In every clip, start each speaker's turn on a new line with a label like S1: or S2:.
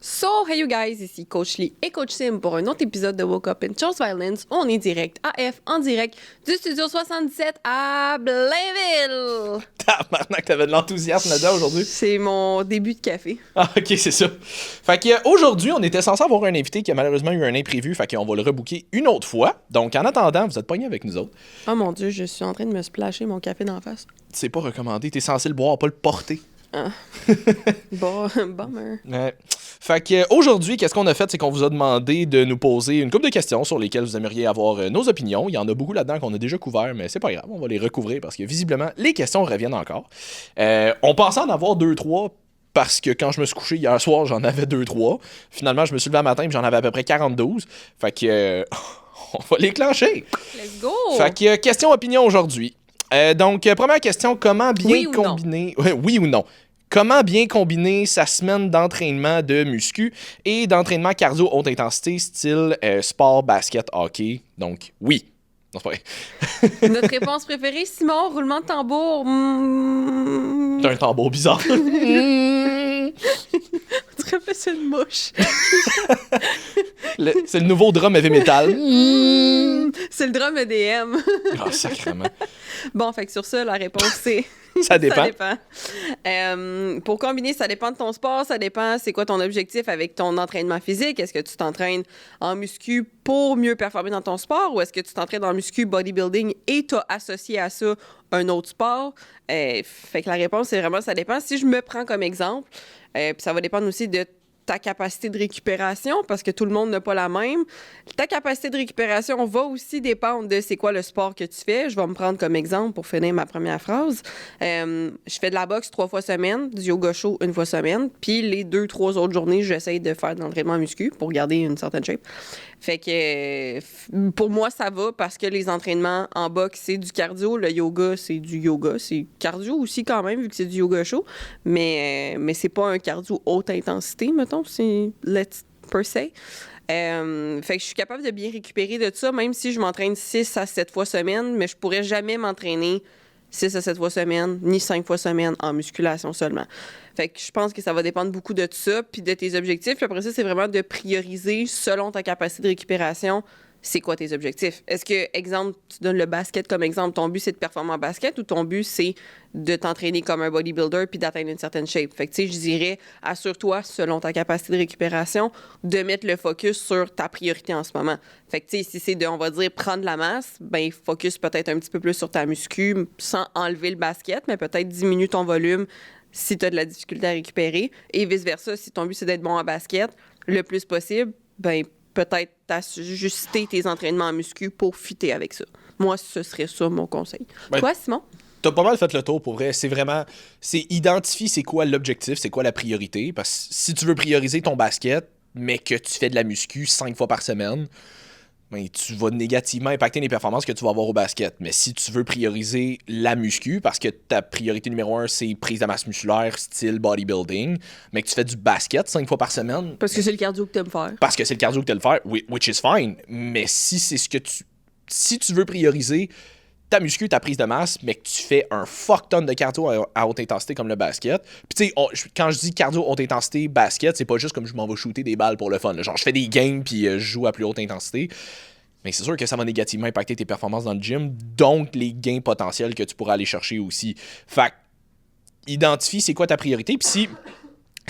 S1: So, hey you guys, ici Coach Lee et Coach Sim pour un autre épisode de Woke Up and Chose Violence. On est direct AF, en direct du Studio 77 à Blainville.
S2: Tabarnak, t'avais de l'enthousiasme là-dedans aujourd'hui?
S1: C'est mon début de café.
S2: Ah, ok, c'est ça. Fait que aujourd'hui, on était censé avoir un invité qui a malheureusement eu un imprévu, fait qu'on va le rebooker une autre fois. Donc, en attendant, vous êtes pognés avec nous autres.
S1: Oh mon Dieu, je suis en train de me splasher mon café d'en face.
S2: C'est pas recommandé, t'es censé le boire, pas le porter.
S1: Ah. Bon, bummer.
S2: Ouais. Fait que aujourd'hui, qu'est-ce qu'on a fait, c'est qu'on vous a demandé de nous poser une couple de questions sur lesquelles vous aimeriez avoir nos opinions. Il y en a beaucoup là-dedans qu'on a déjà couvert, mais c'est pas grave, on va les recouvrir parce que visiblement, les questions reviennent encore. On pensait en avoir 2-3 parce que quand je me suis couché hier soir, j'en avais 2-3. Finalement, je me suis levé un matin et j'en avais à peu près 42. Fait que on va les clencher.
S1: Let's go!
S2: Fait que question opinion aujourd'hui. Donc, première question, comment bien
S1: Oui ou non?
S2: combiner... Oui ou non? Comment bien combiner sa semaine d'entraînement de muscu et d'entraînement cardio haute intensité, style sport, basket, hockey? Donc, oui. Non, c'est pas vrai.
S1: Notre réponse préférée, Simon, roulement de tambour.
S2: C'est un tambour bizarre.
S1: On dirait que c'est une mouche.
S2: C'est le nouveau drum heavy metal.
S1: C'est le drum EDM.
S2: Ah, sacrément.
S1: Bon, fait que sur ça, la réponse, c'est...
S2: Ça dépend.
S1: Ça dépend. Pour combiner, ça dépend de ton sport, ça dépend c'est quoi ton objectif avec ton entraînement physique. Est-ce que tu t'entraînes en muscu pour mieux performer dans ton sport ou est-ce que tu t'entraînes en muscu bodybuilding et tu as associé à ça un autre sport? Fait que la réponse, c'est vraiment ça dépend. Si je me prends comme exemple, puis ça va dépendre aussi de ta capacité de récupération, parce que tout le monde n'a pas la même. Ta capacité de récupération va aussi dépendre de c'est quoi le sport que tu fais. Je vais me prendre comme exemple pour finir ma première phrase. Je fais de la boxe 3 fois semaine, du yoga chaud 1 fois semaine, puis les 2-3 autres journées, j'essaie de faire de l'entraînement muscu pour garder une certaine shape. Fait que pour moi, ça va parce que les entraînements en boxe, c'est du cardio. Le yoga, c'est du yoga. C'est cardio aussi quand même, vu que c'est du yoga chaud. Mais c'est pas un cardio haute intensité, mettons. C'est let's per se. Fait que je suis capable de bien récupérer de ça, même si je m'entraîne 6 à 7 fois semaine, mais je pourrais jamais m'entraîner 6 à 7 fois semaine, ni 5 fois semaine en musculation seulement. Fait que je pense que ça va dépendre beaucoup de ça, puis de tes objectifs. Puis après ça, c'est vraiment de prioriser selon ta capacité de récupération. C'est quoi tes objectifs? Est-ce que, exemple, tu donnes le basket comme exemple, ton but c'est de performer en basket ou ton but c'est de t'entraîner comme un bodybuilder puis d'atteindre une certaine shape? Fait que, tu sais, je dirais, assure-toi, selon ta capacité de récupération, de mettre le focus sur ta priorité en ce moment. Fait que, tu sais, si c'est de, on va dire, prendre la masse, ben focus peut-être un petit peu plus sur ta muscu sans enlever le basket, mais peut-être diminue ton volume si tu as de la difficulté à récupérer. Et vice-versa, si ton but c'est d'être bon en basket, le plus possible, ben peut-être ajuster tes entraînements en muscu pour fitter avec ça. Moi, ce serait ça mon conseil.
S2: Ouais.
S1: Toi, Simon?
S2: T'as pas mal fait le tour pour vrai. C'est vraiment... C'est identifier c'est quoi l'objectif, c'est quoi la priorité. Parce que si tu veux prioriser ton basket, mais que tu fais de la muscu 5 fois par semaine, ben, tu vas négativement impacter les performances que tu vas avoir au basket. Mais si tu veux prioriser la muscu, parce que ta priorité numéro 1, c'est prise de masse musculaire, style bodybuilding, mais que tu fais du basket 5 fois par semaine...
S1: Parce que c'est le cardio que tu aimes faire.
S2: Parce que c'est le cardio que tu aimes faire, which is fine. Mais si c'est ce que tu... Si tu veux prioriser ta muscu, ta prise de masse, mais que tu fais un fuck ton de cardio à haute intensité comme le basket. Puis tu sais, quand je dis cardio haute intensité basket, c'est pas juste comme je m'en vais shooter des balles pour le fun. Là. Genre, je fais des games puis je joue à plus haute intensité. Mais c'est sûr que ça va négativement impacter tes performances dans le gym, donc les gains potentiels que tu pourras aller chercher aussi. Fait identifie c'est quoi ta priorité. Puis si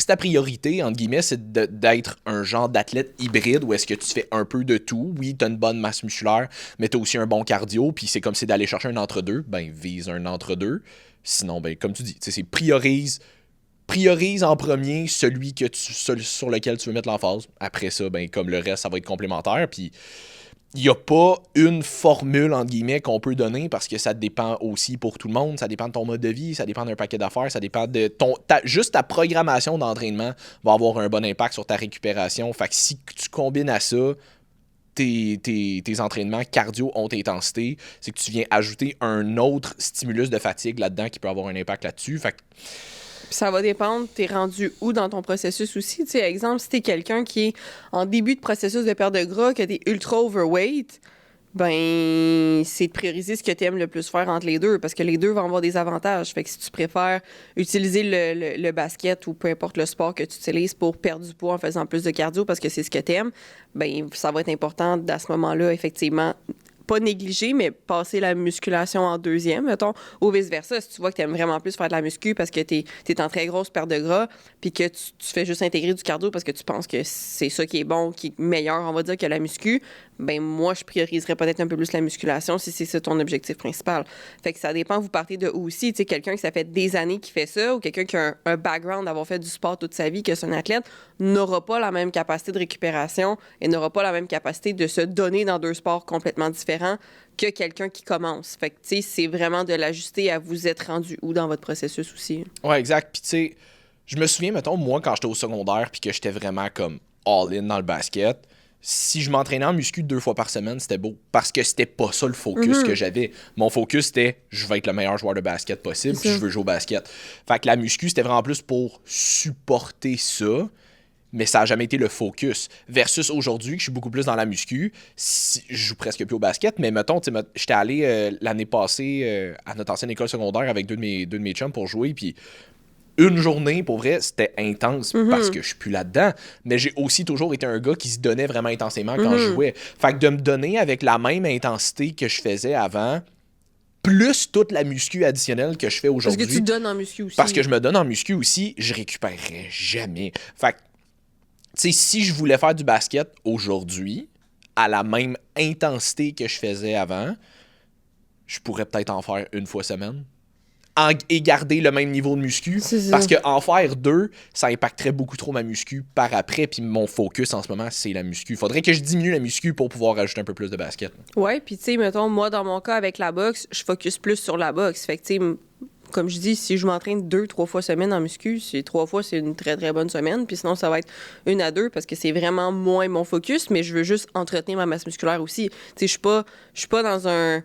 S2: ta priorité, entre guillemets, c'est d'être un genre d'athlète hybride où est-ce que tu fais un peu de tout. Oui, t'as une bonne masse musculaire, mais t'as aussi un bon cardio, puis c'est comme c'est d'aller chercher un entre-deux. Ben, vise un entre-deux. Sinon, ben, comme tu dis, c'est priorise en premier celui que sur lequel tu veux mettre l'emphase. Après ça, ben, comme le reste, ça va être complémentaire. Puis il n'y a pas une formule, entre guillemets, qu'on peut donner parce que ça dépend aussi pour tout le monde. Ça dépend de ton mode de vie, ça dépend d'un paquet d'affaires, ça dépend de juste ta programmation d'entraînement va avoir un bon impact sur ta récupération. Fait que si tu combines à ça tes entraînements cardio haute intensité, c'est que tu viens ajouter un autre stimulus de fatigue là-dedans qui peut avoir un impact là-dessus. Fait que
S1: Puis ça va dépendre, t'es rendu où dans ton processus aussi. Tu sais, exemple, si t'es quelqu'un qui est en début de processus de perte de gras, que t'es ultra overweight, ben c'est de prioriser ce que tu aimes le plus faire entre les deux, parce que les deux vont avoir des avantages. Fait que si tu préfères utiliser le basket ou peu importe le sport que tu utilises pour perdre du poids en faisant plus de cardio parce que c'est ce que tu aimes, ben ça va être important à ce moment-là, effectivement, pas négliger, mais passer la musculation en deuxième, mettons, ou vice-versa. Si tu vois que tu aimes vraiment plus faire de la muscu parce que tu es en très grosse perte de gras, puis que tu fais juste intégrer du cardio parce que tu penses que c'est ça qui est bon, qui est meilleur, on va dire, que la muscu, ben moi, je prioriserais peut-être un peu plus la musculation si c'est ça ton objectif principal. Fait que ça dépend, vous partez de où aussi. Tu sais, quelqu'un qui ça fait des années qui fait ça, ou quelqu'un qui a un background d'avoir fait du sport toute sa vie, que c'est un athlète, n'aura pas la même capacité de récupération et n'aura pas la même capacité de se donner dans deux sports complètement différents que quelqu'un qui commence. Fait que, tu sais, c'est vraiment de l'ajuster à vous être rendu où dans votre processus aussi.
S2: Ouais, exact. Puis, tu sais, je me souviens, mettons, moi, quand j'étais au secondaire, puis que j'étais vraiment comme all-in dans le basket, si je m'entraînais en muscu 2 fois par semaine, c'était beau. Parce que c'était pas ça le focus que j'avais. Mon focus, c'était je vais être le meilleur joueur de basket possible, puis je veux jouer au basket. Fait que la muscu, c'était vraiment plus pour supporter ça, mais ça n'a jamais été le focus. Versus aujourd'hui, que je suis beaucoup plus dans la muscu, je joue presque plus au basket, mais mettons, j'étais allé l'année passée à notre ancienne école secondaire avec deux de mes chums pour jouer, puis une journée, pour vrai, c'était intense parce que je suis plus là-dedans. Mais j'ai aussi toujours été un gars qui se donnait vraiment intensément quand je jouais. Fait que de me donner avec la même intensité que je faisais avant, plus toute la muscu additionnelle que je fais aujourd'hui.
S1: Parce que tu te donnes en muscu aussi.
S2: Parce que je me donne en muscu aussi, je récupérerais jamais. Fait que, tu sais, si je voulais faire du basket aujourd'hui, à la même intensité que je faisais avant, je pourrais peut-être en faire une fois semaine. Et garder le même niveau de muscu. Parce qu'en faire 2, ça impacterait beaucoup trop ma muscu par après. Puis mon focus en ce moment, c'est la muscu. Faudrait que je diminue la muscu pour pouvoir rajouter un peu plus de basket.
S1: Ouais, puis tu sais, mettons, moi, dans mon cas, avec la boxe, je focus plus sur la boxe. Fait que tu sais, comme je dis, si je m'entraîne 2-3 fois semaine en muscu, 3 fois, c'est une très, très bonne semaine. Puis sinon, ça va être 1 à 2 parce que c'est vraiment moins mon focus, mais je veux juste entretenir ma masse musculaire aussi. Tu sais, je suis pas dans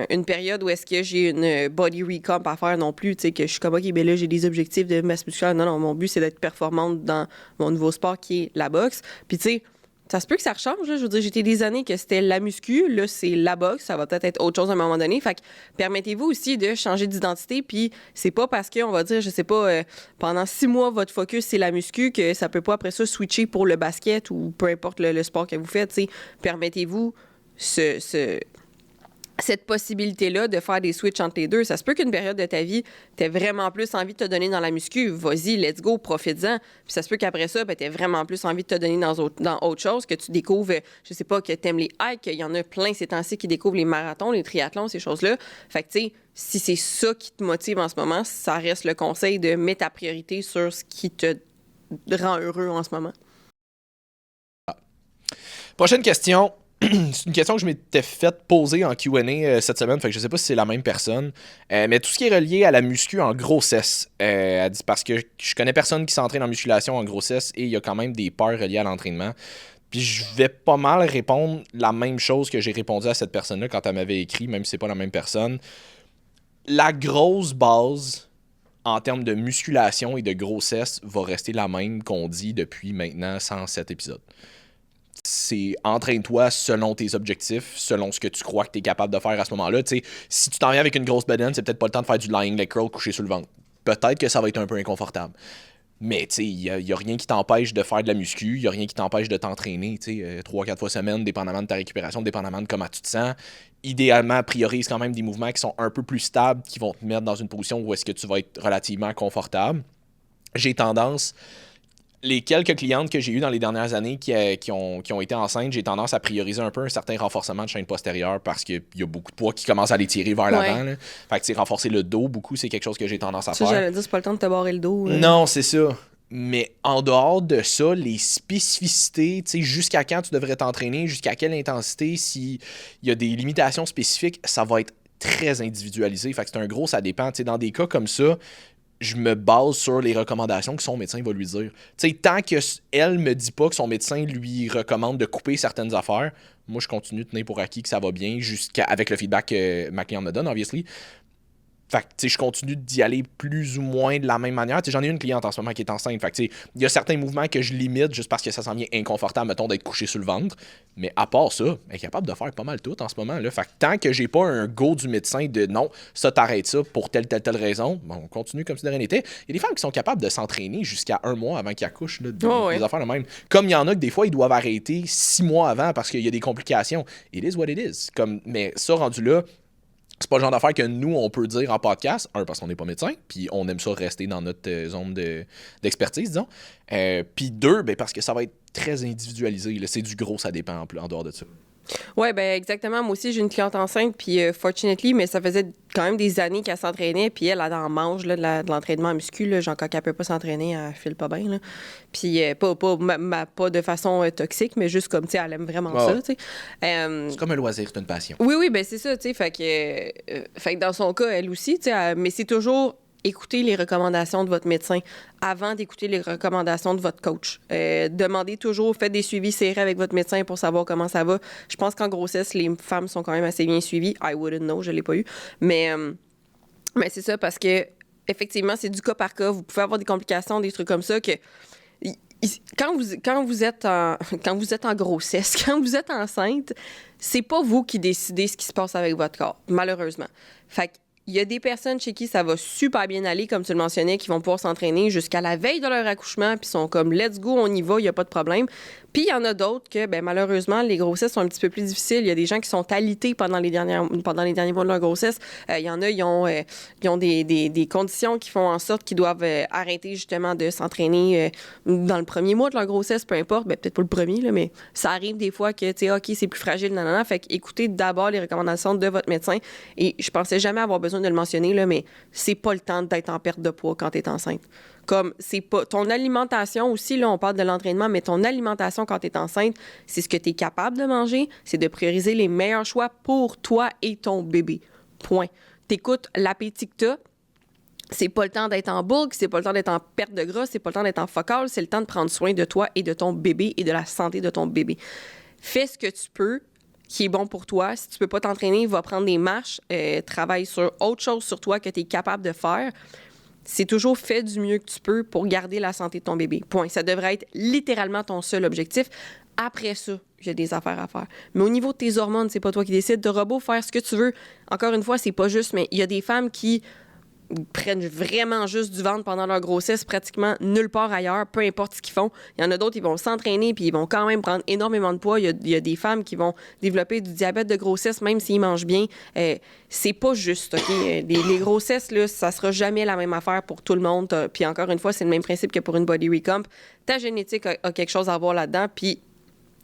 S1: une période où est-ce que j'ai une body recomp à faire non plus, tu sais, que je suis comme, OK, ben là, j'ai des objectifs de masse musculaire. Non, mon but, c'est d'être performante dans mon nouveau sport qui est la boxe. Puis, tu sais, ça se peut que ça rechange, là. Je veux dire, j'étais des années que c'était la muscu, là, c'est la boxe, ça va peut-être être autre chose à un moment donné. Fait que permettez-vous aussi de changer d'identité, puis c'est pas parce que, on va dire, je sais pas, pendant 6 mois, votre focus, c'est la muscu, que ça peut pas après ça switcher pour le basket ou peu importe le sport que vous faites, tu sais. Permettez-vous cette possibilité-là de faire des switches entre les deux. Ça se peut qu'une période de ta vie, t'aies vraiment plus envie de te donner dans la muscu. Vas-y, let's go, profites-en. Puis ça se peut qu'après ça, t'aies vraiment plus envie de te donner dans autre chose, que tu découvres, je sais pas, que t'aimes les hikes, qu'il y en a plein ces temps-ci qui découvrent les marathons, les triathlons, ces choses-là. Fait que, tu sais, si c'est ça qui te motive en ce moment, ça reste le conseil de mettre ta priorité sur ce qui te rend heureux en ce moment.
S2: Prochaine question. C'est une question que je m'étais fait poser en Q&A cette semaine, fait que je sais pas si c'est la même personne. Mais tout ce qui est relié à la muscu en grossesse, elle dit, parce que je connais personne qui s'entraîne en musculation en grossesse et il y a quand même des peurs reliées à l'entraînement. Puis je vais pas mal répondre la même chose que j'ai répondu à cette personne-là quand elle m'avait écrit, même si c'est pas la même personne. La grosse base en termes de musculation et de grossesse va rester la même qu'on dit depuis maintenant 107 épisodes. C'est entraîne-toi selon tes objectifs, selon ce que tu crois que tu es capable de faire à ce moment-là. T'sais, si tu t'en viens avec une grosse bedaine, c'est peut-être pas le temps de faire du lying leg curl couché sur le ventre. Peut-être que ça va être un peu inconfortable. Mais il n'y a rien qui t'empêche de faire de la muscu, il n'y a rien qui t'empêche de t'entraîner 3-4 fois semaine, dépendamment de ta récupération, dépendamment de comment tu te sens. Idéalement, priorise quand même des mouvements qui sont un peu plus stables, qui vont te mettre dans une position où est-ce que tu vas être relativement confortable. J'ai tendance... Les quelques clientes que j'ai eues dans les dernières années qui ont été enceintes, j'ai tendance à prioriser un peu un certain renforcement de chaîne postérieure parce qu'il y a beaucoup de poids qui commence à les tirer vers l'avant. Là. Fait que renforcer le dos, beaucoup, c'est quelque chose que j'ai tendance à faire.
S1: J'allais dire, c'est pas le temps de te barrer le dos.
S2: Non, c'est ça. Mais en dehors de ça, les spécificités, jusqu'à quand tu devrais t'entraîner, jusqu'à quelle intensité, s'il y a des limitations spécifiques, ça va être très individualisé. Fait que c'est un gros, ça dépend. Dans des cas comme ça, je me base sur les recommandations que son médecin va lui dire. Tant qu'elle me dit pas que son médecin lui recommande de couper certaines affaires, moi, je continue de tenir pour acquis que ça va bien, avec le feedback que ma cliente me donne, obviously. Fait que, tu sais, je continue d'y aller plus ou moins de la même manière. Tu sais, j'en ai une cliente en ce moment qui est enceinte. Fait que, tu sais, il y a certains mouvements que je limite juste parce que ça s'en vient inconfortable, mettons, d'être couché sur le ventre. Mais à part ça, elle est capable de faire pas mal tout en ce moment, là. Fait que tant que j'ai pas un go du médecin de non, ça t'arrête ça pour telle raison, bon, on continue comme si de rien n'était. Il y a des femmes qui sont capables de s'entraîner jusqu'à 1 mois avant qu'ils accouchent, là, des affaires le même. Comme il y en a que des fois, ils doivent arrêter 6 mois avant parce qu'il y a des complications. It is what it is. Mais ça, rendu là, c'est pas le genre d'affaire que nous, on peut dire en podcast. Un, parce qu'on n'est pas médecin, puis on aime ça rester dans notre zone d'expertise, disons. Puis deux, ben, parce que ça va être très individualisé. Là. C'est du gros, ça dépend en dehors de ça.
S1: Oui, ben exactement. Moi aussi, j'ai une cliente enceinte, puis fortunately, mais ça faisait quand même des années qu'elle s'entraînait, puis elle en mange là, de l'entraînement en muscu. Là, genre, quand elle peut pas s'entraîner, elle file pas bien. Là. Puis pas de façon toxique, mais juste comme, tu sais, elle aime vraiment ça, tu sais.
S2: C'est comme un loisir, c'est une passion.
S1: Oui, ben c'est ça, tu sais. Fait que dans son cas, elle aussi, tu sais, mais c'est toujours écouter les recommandations de votre médecin avant d'écouter les recommandations de votre coach. Demandez toujours, faites des suivis serrés avec votre médecin pour savoir comment ça va. Je pense qu'en grossesse, les femmes sont quand même assez bien suivies. I wouldn't know, je l'ai pas eu. Mais c'est ça, parce que effectivement, c'est du cas par cas. Vous pouvez avoir des complications, des trucs comme ça que... Quand vous êtes en grossesse, quand vous êtes enceinte, c'est pas vous qui décidez ce qui se passe avec votre corps, malheureusement. Fait que il y a des personnes chez qui ça va super bien aller, comme tu le mentionnais, qui vont pouvoir s'entraîner jusqu'à la veille de leur accouchement, puis sont comme « let's go, on y va, il n'y a pas de problème ». Puis il y en a d'autres que, ben, malheureusement, les grossesses sont un petit peu plus difficiles. Il y a des gens qui sont alités pendant les derniers mois de leur grossesse. Il y en a, ils ont des conditions qui font en sorte qu'ils doivent arrêter justement de s'entraîner dans le premier mois de leur grossesse, peu importe. Ben, peut-être pas le premier, là, mais ça arrive des fois que, tu sais, OK, c'est plus fragile, nanana. Fait écoutez d'abord les recommandations de votre médecin. Et je pensais jamais avoir besoin de le mentionner, là, mais c'est pas le temps d'être en perte de poids quand tu es enceinte. Comme c'est pas ton alimentation aussi, là, on parle de l'entraînement, mais ton alimentation quand tu es enceinte, c'est ce que tu es capable de manger, c'est de prioriser les meilleurs choix pour toi et ton bébé. Point. T'écoutes l'appétit que t'as. C'est pas le temps d'être en bulk, c'est pas le temps d'être en perte de gras, c'est pas le temps d'être en focal, c'est le temps de prendre soin de toi et de ton bébé et de la santé de ton bébé. Fais ce que tu peux qui est bon pour toi. Si tu peux pas t'entraîner, va prendre des marches, travaille sur autre chose sur toi que tu es capable de faire. C'est toujours fait du mieux que tu peux pour garder la santé de ton bébé. Point. Ça devrait être littéralement ton seul objectif. Après ça, il y a des affaires à faire. Mais au niveau de tes hormones, c'est pas toi qui décides. Tu auras beau faire ce que tu veux. Encore une fois, c'est pas juste, mais il y a des femmes qui prennent vraiment juste du ventre pendant leur grossesse, pratiquement nulle part ailleurs, peu importe ce qu'ils font. Il y en a d'autres, ils vont s'entraîner puis ils vont quand même prendre énormément de poids. Il y a des femmes qui vont développer du diabète de grossesse, même s'ils mangent bien. C'est pas juste, OK? Les grossesses, là, ça sera jamais la même affaire pour tout le monde. Puis encore une fois, c'est le même principe que pour une body recomp. Ta génétique a quelque chose à voir là-dedans, puis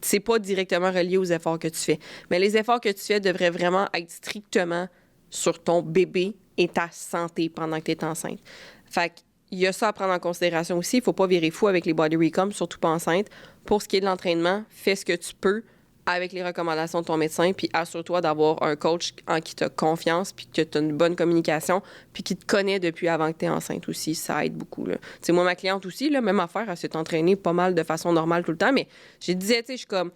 S1: c'est pas directement relié aux efforts que tu fais. Mais les efforts que tu fais devraient vraiment être strictement sur ton bébé et ta santé pendant que tu es enceinte. Fait qu'il y a ça à prendre en considération aussi. Il ne faut pas virer fou avec les body recomp, surtout pas enceinte. Pour ce qui est de l'entraînement, fais ce que tu peux avec les recommandations de ton médecin, puis assure-toi d'avoir un coach en qui tu as confiance, puis que tu as une bonne communication, puis qui te connaît depuis avant que tu es enceinte aussi. Ça aide beaucoup. Tu sais, moi, ma cliente aussi, là, même affaire, elle s'est entraînée pas mal de façon normale tout le temps, mais je disais, tu sais, je suis comme,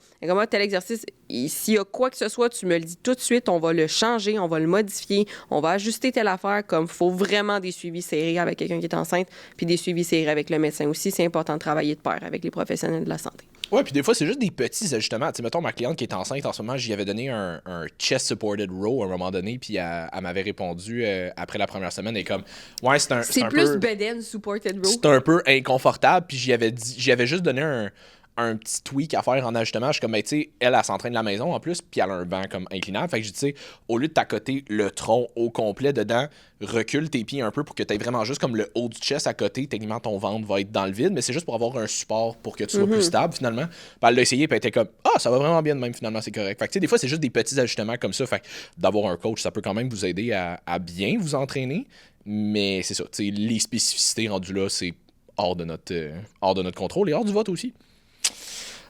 S1: tel exercice, s'il y a quoi que ce soit, tu me le dis tout de suite, on va le changer, on va le modifier, on va ajuster telle affaire, comme il faut vraiment des suivis serrés avec quelqu'un qui est enceinte, puis des suivis serrés avec le médecin aussi. C'est important de travailler de pair avec les professionnels de la santé.
S2: Ouais, puis des fois, c'est juste des petits ajustements. Tu sais, mettons, ma cliente qui est enceinte en ce moment, j'y avais donné un chest-supported row à un moment donné, puis elle m'avait répondu après la première semaine, et comme, ouais, c'est un
S1: plus
S2: peu...
S1: beden supported row.
S2: C'est un peu inconfortable, puis j'y avais juste donné un petit tweak à faire en ajustement. Je suis comme, ben, tu sais, elle s'entraîne de la maison en plus, puis elle a un banc comme inclinable. Fait que je dis, tu sais, au lieu de t'accoter le tronc au complet dedans, recule tes pieds un peu pour que tu aies vraiment juste comme le haut du chest à côté. Techniquement, ton ventre va être dans le vide, mais c'est juste pour avoir un support pour que tu sois plus stable finalement. Puis elle l'a essayé, puis elle était comme, ça va vraiment bien de même, finalement, c'est correct. Fait que, tu sais, des fois, c'est juste des petits ajustements comme ça. Fait que d'avoir un coach, ça peut quand même vous aider à bien vous entraîner. Mais c'est ça, tu sais, les spécificités rendues là, c'est hors de notre contrôle et hors du vote aussi.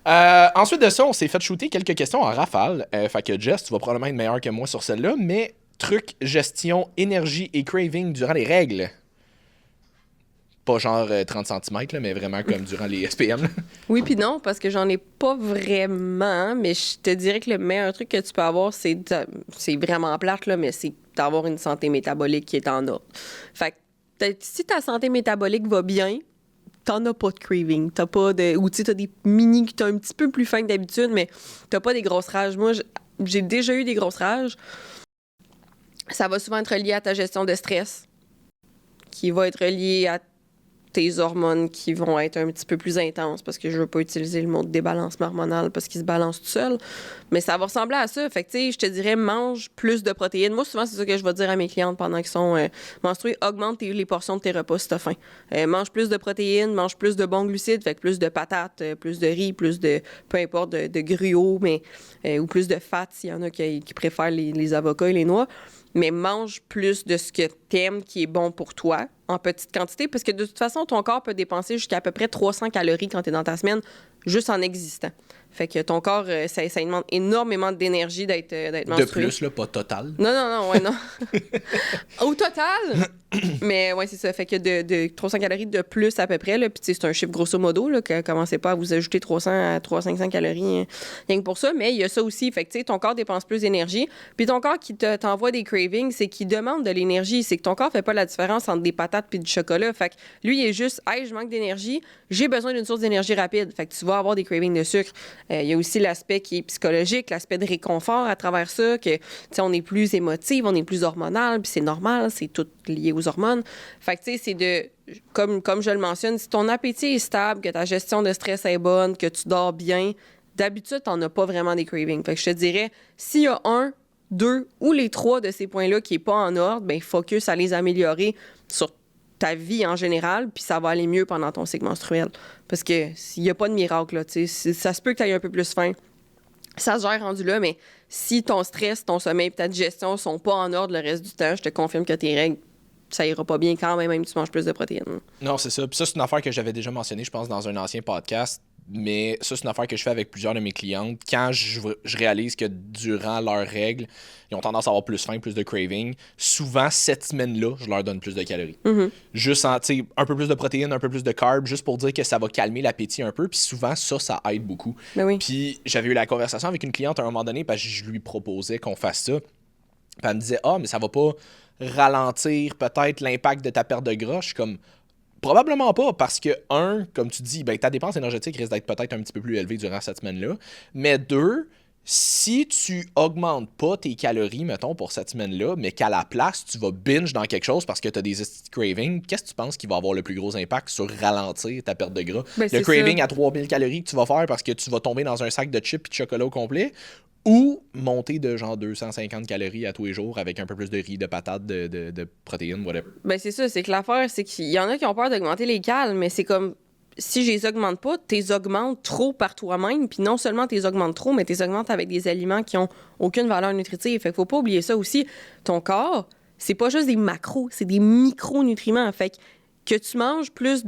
S2: Ensuite de ça, on s'est fait shooter quelques questions en rafale. Fait que Jess, tu vas probablement être meilleur que moi sur celle-là, mais... Trucs, gestion, énergie et craving durant les règles. Pas genre 30 cm, là, mais vraiment comme durant les SPM. Là.
S1: Oui, puis non, parce que j'en ai pas vraiment, mais je te dirais que le meilleur truc que tu peux avoir, c'est vraiment plate, là, mais c'est d'avoir une santé métabolique qui est en ordre. Fait que si ta santé métabolique va bien, t'en as pas de craving. T'as pas de. Ou tu sais, t'as des mini qui t'as un petit peu plus faim que d'habitude, mais t'as pas des grosses rages. Moi, j'ai déjà eu des grosses rages. Ça va souvent être lié à ta gestion de stress, qui va être lié à tes hormones qui vont être un petit peu plus intenses, parce que je veux pas utiliser le mot de débalancement hormonal parce qu'il se balance tout seul, mais ça va ressembler à ça. Fait que, tu sais, je te dirais, mange plus de protéines. Moi, souvent, c'est ça que je vais dire à mes clientes pendant qu'ils sont menstruées. Augmente les portions de tes repas si t'as faim. Mange plus de protéines, mange plus de bons glucides, fait que plus de patates, plus de riz, plus de, peu importe, de gruau, mais, ou plus de fat s'il y en a qui préfèrent les avocats et les noix. Mais mange plus de ce que t'aimes qui est bon pour toi en petite quantité, parce que de toute façon, ton corps peut dépenser jusqu'à à peu près 300 calories quand t'es dans ta semaine, juste en existant. Fait que ton corps, ça demande énormément d'énergie d'être menstrué.
S2: De plus, là, pas total.
S1: Non, ouais, non. Au total, mais ouais, c'est ça. Fait que de 300 calories de plus à peu près, là, puis c'est un chiffre grosso modo, là, que commencez pas à vous ajouter 300 à 300-500 calories, rien que pour ça, mais il y a ça aussi. Fait que, tu sais, ton corps dépense plus d'énergie, puis ton corps qui t'envoie des cravings, c'est qu'il demande de l'énergie. C'est que ton corps fait pas la différence entre des patates puis du chocolat. Fait que lui, il est juste, hey, je manque d'énergie, j'ai besoin d'une source d'énergie rapide. Fait que tu vas avoir des cravings de sucre. Il y a aussi l'aspect qui est psychologique, l'aspect de réconfort à travers ça, que, tu sais, on est plus émotive, on est plus hormonal, puis c'est normal, c'est tout lié aux hormones. Fait que, tu sais, c'est de, comme je le mentionne, si ton appétit est stable, que ta gestion de stress est bonne, que tu dors bien, d'habitude, t'en as pas vraiment des cravings. Fait que je te dirais, s'il y a un, deux ou les trois de ces points-là qui est pas en ordre, ben focus à les améliorer sur ta vie en général, puis ça va aller mieux pendant ton cycle menstruel. Parce que s'il n'y a pas de miracle, là, ça se peut que tu aies un peu plus faim. Ça se gère rendu là, mais si ton stress, ton sommeil et ta digestion sont pas en ordre le reste du temps, je te confirme que tes règles, ça ira pas bien quand même si tu manges plus de protéines.
S2: Non, c'est ça. Puis ça, c'est une affaire que j'avais déjà mentionnée, je pense, dans un ancien podcast. Mais ça, c'est une affaire que je fais avec plusieurs de mes clientes. Quand je réalise que durant leurs règles, ils ont tendance à avoir plus faim, plus de craving, souvent, cette semaine-là, je leur donne plus de calories. Juste un peu plus de protéines, un peu plus de carbs, juste pour dire que ça va calmer l'appétit un peu. Puis souvent, ça aide beaucoup.
S1: Ben oui.
S2: Puis j'avais eu la conversation avec une cliente à un moment donné parce que je lui proposais qu'on fasse ça. Puis elle me disait, mais ça va pas ralentir peut-être l'impact de ta perte de gras. Je suis comme... Probablement pas, parce que, comme tu dis, ta dépense énergétique risque d'être peut-être un petit peu plus élevée durant cette semaine-là. Mais deux, si tu augmentes pas tes calories, mettons, pour cette semaine-là, mais qu'à la place, tu vas binge dans quelque chose parce que tu as des cravings, qu'est-ce que tu penses qui va avoir le plus gros impact sur ralentir ta perte de gras? Le craving à 3000 calories que tu vas faire parce que tu vas tomber dans un sac de chips et de chocolat au complet? Ou monter de genre 250 calories à tous les jours avec un peu plus de riz, de patates, de protéines, whatever.
S1: Ben c'est ça, c'est que l'affaire, c'est qu'il y en a qui ont peur d'augmenter les cales, mais c'est comme, si je les augmente pas, tu les augmentes trop par toi-même, puis non seulement tu les augmentes trop, mais tu les augmentes avec des aliments qui ont aucune valeur nutritive. Fait qu'il faut pas oublier ça aussi. Ton corps, c'est pas juste des macros, c'est des micronutriments. Fait que tu manges plus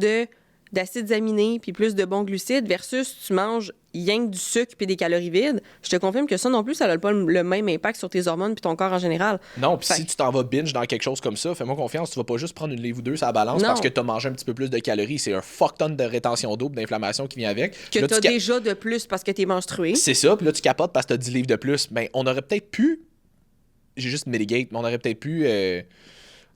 S1: d'acides aminés puis plus de bons glucides versus tu manges rien que du sucre puis des calories vides, je te confirme que ça non plus, ça n'a pas le même impact sur tes hormones puis ton corps en général.
S2: Non, puis si tu t'en vas binge dans quelque chose comme ça, fais-moi confiance, tu vas pas juste prendre une livre ou deux sur la balance parce que tu as mangé un petit peu plus de calories. C'est un fuck ton de rétention d'eau, d'inflammation qui vient avec.
S1: Que tu as déjà de plus parce que tu es menstrué.
S2: C'est ça, puis là tu capotes parce que tu as 10 livres de plus. Ben, on aurait peut-être pu, j'ai juste mitigate, mais on aurait peut-être pu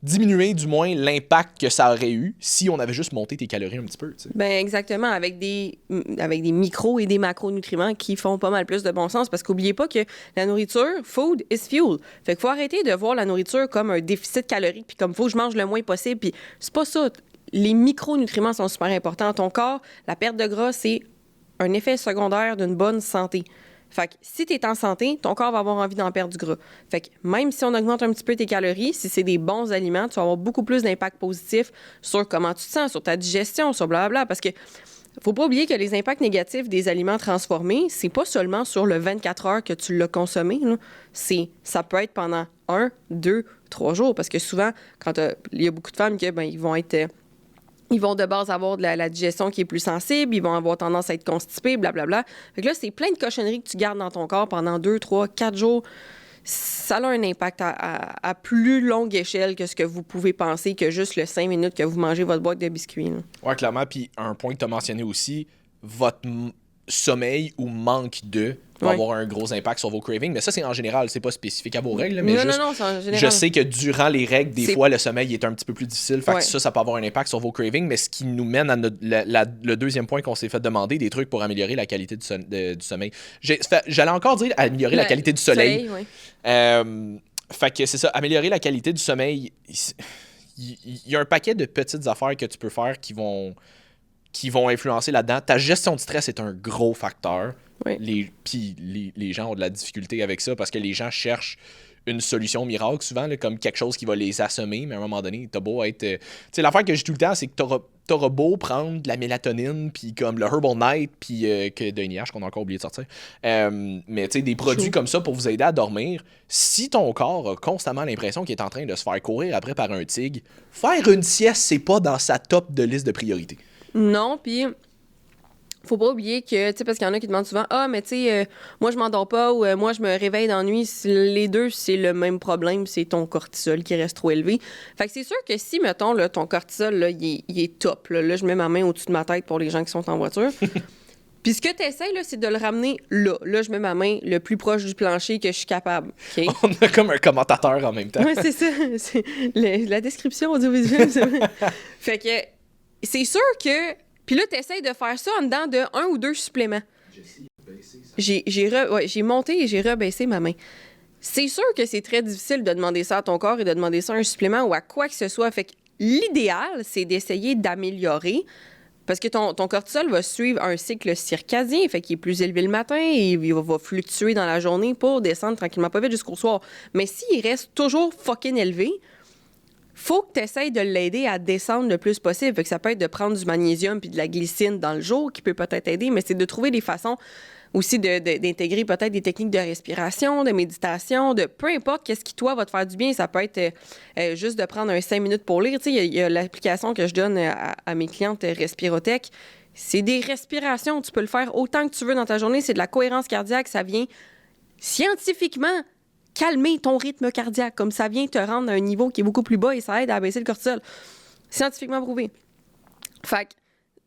S2: diminuer du moins l'impact que ça aurait eu si on avait juste monté tes calories un petit peu. T'sais.
S1: Ben exactement, avec des micros et des macronutriments qui font pas mal plus de bon sens parce qu'oubliez pas que la nourriture, food is fuel. Fait qu'il faut arrêter de voir la nourriture comme un déficit calorique puis comme faut que je mange le moins possible. Puis c'est pas ça. Les micronutriments sont super importants. Ton corps, la perte de gras, c'est un effet secondaire d'une bonne santé. Fait que si tu es en santé, ton corps va avoir envie d'en perdre du gras. Fait que même si on augmente un petit peu tes calories, si c'est des bons aliments, tu vas avoir beaucoup plus d'impact positif sur comment tu te sens, sur ta digestion, sur blablabla. Parce que faut pas oublier que les impacts négatifs des aliments transformés, c'est pas seulement sur le 24 heures que tu l'as consommé. Là. Ça peut être pendant 1, 2, 3 jours. Parce que souvent, quand il y a beaucoup de femmes qui ils vont de base avoir de la digestion qui est plus sensible, ils vont avoir tendance à être constipés, blablabla. Fait que là, c'est plein de cochonneries que tu gardes dans ton corps pendant 2, 3, 4 jours. ça a un impact à plus longue échelle que ce que vous pouvez penser que juste le 5 minutes que vous mangez votre boîte de biscuits. Là.
S2: Ouais, clairement. Puis un point que tu as mentionné aussi, votre sommeil ou manque de va avoir un gros impact sur vos cravings. Mais ça, c'est en général, c'est pas spécifique à vos règles. Mais
S1: non, c'est en général.
S2: Je sais que durant les règles, des fois, le sommeil est un petit peu plus difficile. Fait que ça peut avoir un impact sur vos cravings. Mais ce qui nous mène à le deuxième point qu'on s'est fait demander, des trucs pour améliorer la qualité du sommeil. J'allais encore dire améliorer la qualité du soleil. Fait que c'est ça, améliorer la qualité du sommeil. Il y a un paquet de petites affaires que tu peux faire qui vont influencer là-dedans. Ta gestion du stress est un gros facteur. Puis les gens ont de la difficulté avec ça parce que les gens cherchent une solution miracle souvent, là, comme quelque chose qui va les assommer, mais à un moment donné, t'as beau être... Tu sais, l'affaire que j'ai tout le temps, c'est que t'auras beau prendre de la mélatonine, puis comme le Herbal Night, puis que de NIH qu'on a encore oublié de sortir. Mais tu sais, des produits comme ça pour vous aider à dormir, si ton corps a constamment l'impression qu'il est en train de se faire courir après par un tigre, faire une sieste, c'est pas dans sa top de liste de priorités.
S1: Non, puis faut pas oublier que, tu sais, parce qu'il y en a qui demandent souvent, mais tu sais, moi je m'endors pas ou moi je me réveille d'ennui. Les deux, c'est le même problème, c'est ton cortisol qui reste trop élevé. Fait que c'est sûr que si, mettons, là, ton cortisol, là, il est top, là, je mets ma main au-dessus de ma tête pour les gens qui sont en voiture. Puis ce que tu essaies, là, c'est de le ramener là. Là, je mets ma main le plus proche du plancher que je suis capable. Okay?
S2: On a comme un commentateur en même temps.
S1: Oui, c'est ça. C'est la description audiovisuelle. Fait que c'est sûr que... Puis là, tu essaies de faire ça en dedans de 1 ou 2 suppléments. J'ai monté et j'ai rebaissé ma main. C'est sûr que c'est très difficile de demander ça à ton corps et de demander ça à un supplément ou à quoi que ce soit. Fait que l'idéal, c'est d'essayer d'améliorer parce que ton cortisol va suivre un cycle circadien, fait qu'il est plus élevé le matin et il va fluctuer dans la journée pour descendre tranquillement pas vite jusqu'au soir. Mais s'il reste toujours fucking élevé, faut que tu essaies de l'aider à descendre le plus possible. Fait que ça peut être de prendre du magnésium puis de la glycine dans le jour qui peut peut-être aider, mais c'est de trouver des façons aussi d'intégrer peut-être des techniques de respiration, de méditation, de peu importe qu'est-ce qui, toi, va te faire du bien. Ça peut être juste de prendre un 5 minutes pour lire. Tu sais, il y a l'application que je donne à mes clientes Respirotech. C'est des respirations. Tu peux le faire autant que tu veux dans ta journée. C'est de la cohérence cardiaque. Ça vient scientifiquement calmer ton rythme cardiaque, comme ça vient te rendre à un niveau qui est beaucoup plus bas et ça aide à abaisser le cortisol. Scientifiquement prouvé. Fait que,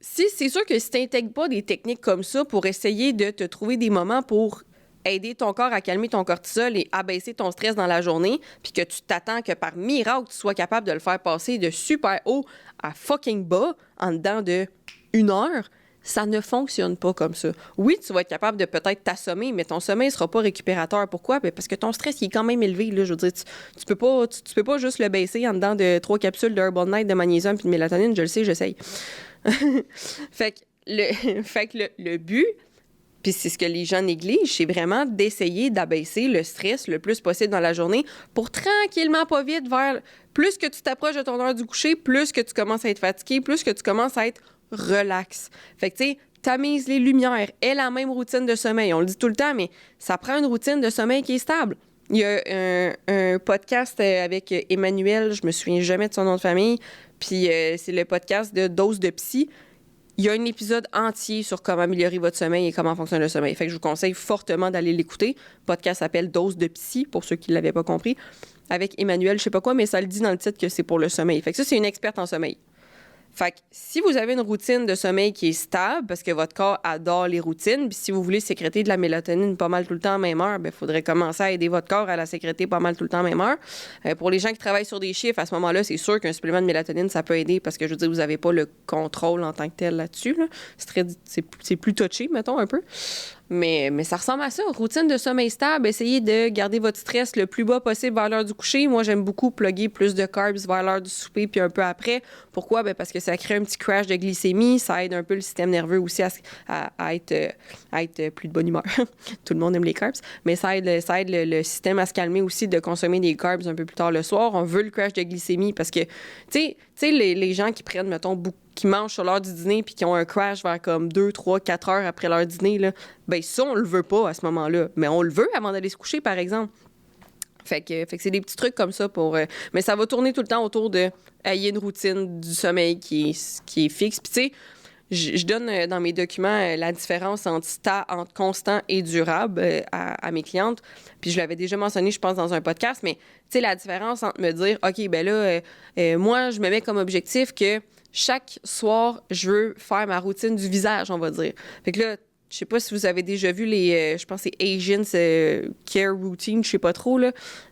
S1: c'est sûr que si tu n'intègres pas des techniques comme ça pour essayer de te trouver des moments pour aider ton corps à calmer ton cortisol et abaisser ton stress dans la journée, puis que tu t'attends que par miracle, tu sois capable de le faire passer de super haut à fucking bas en dedans de 1 heure, ça ne fonctionne pas comme ça. Oui, tu vas être capable de peut-être t'assommer, mais ton sommeil ne sera pas récupérateur. Pourquoi? Bien, parce que ton stress, il est quand même élevé. Là. Je veux dire, tu peux pas juste le baisser en dedans de 3 capsules de Herbal Night, de magnésium puis de mélatonine. Je le sais, j'essaye. Fait que le but, puis c'est ce que les gens négligent, c'est vraiment d'essayer d'abaisser le stress le plus possible dans la journée pour tranquillement, pas vite, vers... Plus que tu t'approches de ton heure du coucher, plus que tu commences à être fatigué, plus que tu commences à être relax. Fait que, tu sais, tamise les lumières, aie la même routine de sommeil. On le dit tout le temps, mais ça prend une routine de sommeil qui est stable. Il y a un podcast avec Emmanuel, je me souviens jamais de son nom de famille, puis c'est le podcast de Dose de Psy. Il y a un épisode entier sur comment améliorer votre sommeil et comment fonctionne le sommeil. Fait que je vous conseille fortement d'aller l'écouter. Le podcast s'appelle Dose de Psy, pour ceux qui ne l'avaient pas compris, avec Emmanuel, je sais pas quoi, mais ça le dit dans le titre que c'est pour le sommeil. Fait que ça, c'est une experte en sommeil. Fait que si vous avez une routine de sommeil qui est stable, parce que votre corps adore les routines, puis si vous voulez sécréter de la mélatonine pas mal tout le temps à même heure, il faudrait commencer à aider votre corps à la sécréter pas mal tout le temps à même heure. Pour les gens qui travaillent sur des chiffres, à ce moment-là, c'est sûr qu'un supplément de mélatonine, ça peut aider parce que, je veux dire, vous n'avez pas le contrôle en tant que tel là-dessus. Là. C'est plus touché, mettons, un peu. Mais ça ressemble à ça. Routine de sommeil stable, essayez de garder votre stress le plus bas possible vers l'heure du coucher. Moi, j'aime beaucoup plugger plus de carbs vers l'heure du souper puis un peu après. Pourquoi? Bien, parce que ça crée un petit crash de glycémie. Ça aide un peu le système nerveux aussi à être plus de bonne humeur. Tout le monde aime les carbs. Mais ça aide le système à se calmer aussi de consommer des carbs un peu plus tard le soir. On veut le crash de glycémie parce que, tu sais, les gens qui prennent, mettons, qui mangent sur l'heure du dîner puis qui ont un crash vers comme 2, 3, 4 heures après leur dîner, là, ben ça, on le veut pas à ce moment-là. Mais on le veut avant d'aller se coucher, par exemple. Fait que c'est des petits trucs comme ça pour... mais ça va tourner tout le temps autour de... Il y a une routine du sommeil qui est fixe. Puis tu sais, je donne dans mes documents la différence entre constant et durable à mes clientes. Puis je l'avais déjà mentionné, je pense, dans un podcast, mais tu sais, la différence entre me dire, OK, ben là, moi, je me mets comme objectif que chaque soir, je veux faire ma routine du visage, on va dire. Fait que là, je sais pas si vous avez déjà vu les, je pense que c'est Asians Care Routine, je sais pas trop, là.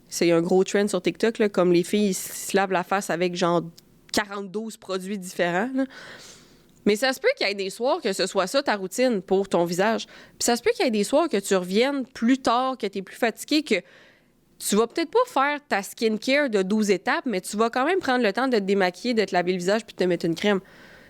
S1: C'est un gros trend sur TikTok, là, comme les filles ils se lavent la face avec genre 42 produits différents, là. Mais ça se peut qu'il y ait des soirs que ce soit ça ta routine pour ton visage. Puis ça se peut qu'il y ait des soirs que tu reviennes plus tard, que tu es plus fatigué, que tu vas peut-être pas faire ta skincare de 12 étapes, mais tu vas quand même prendre le temps de te démaquiller, de te laver le visage puis de te mettre une crème.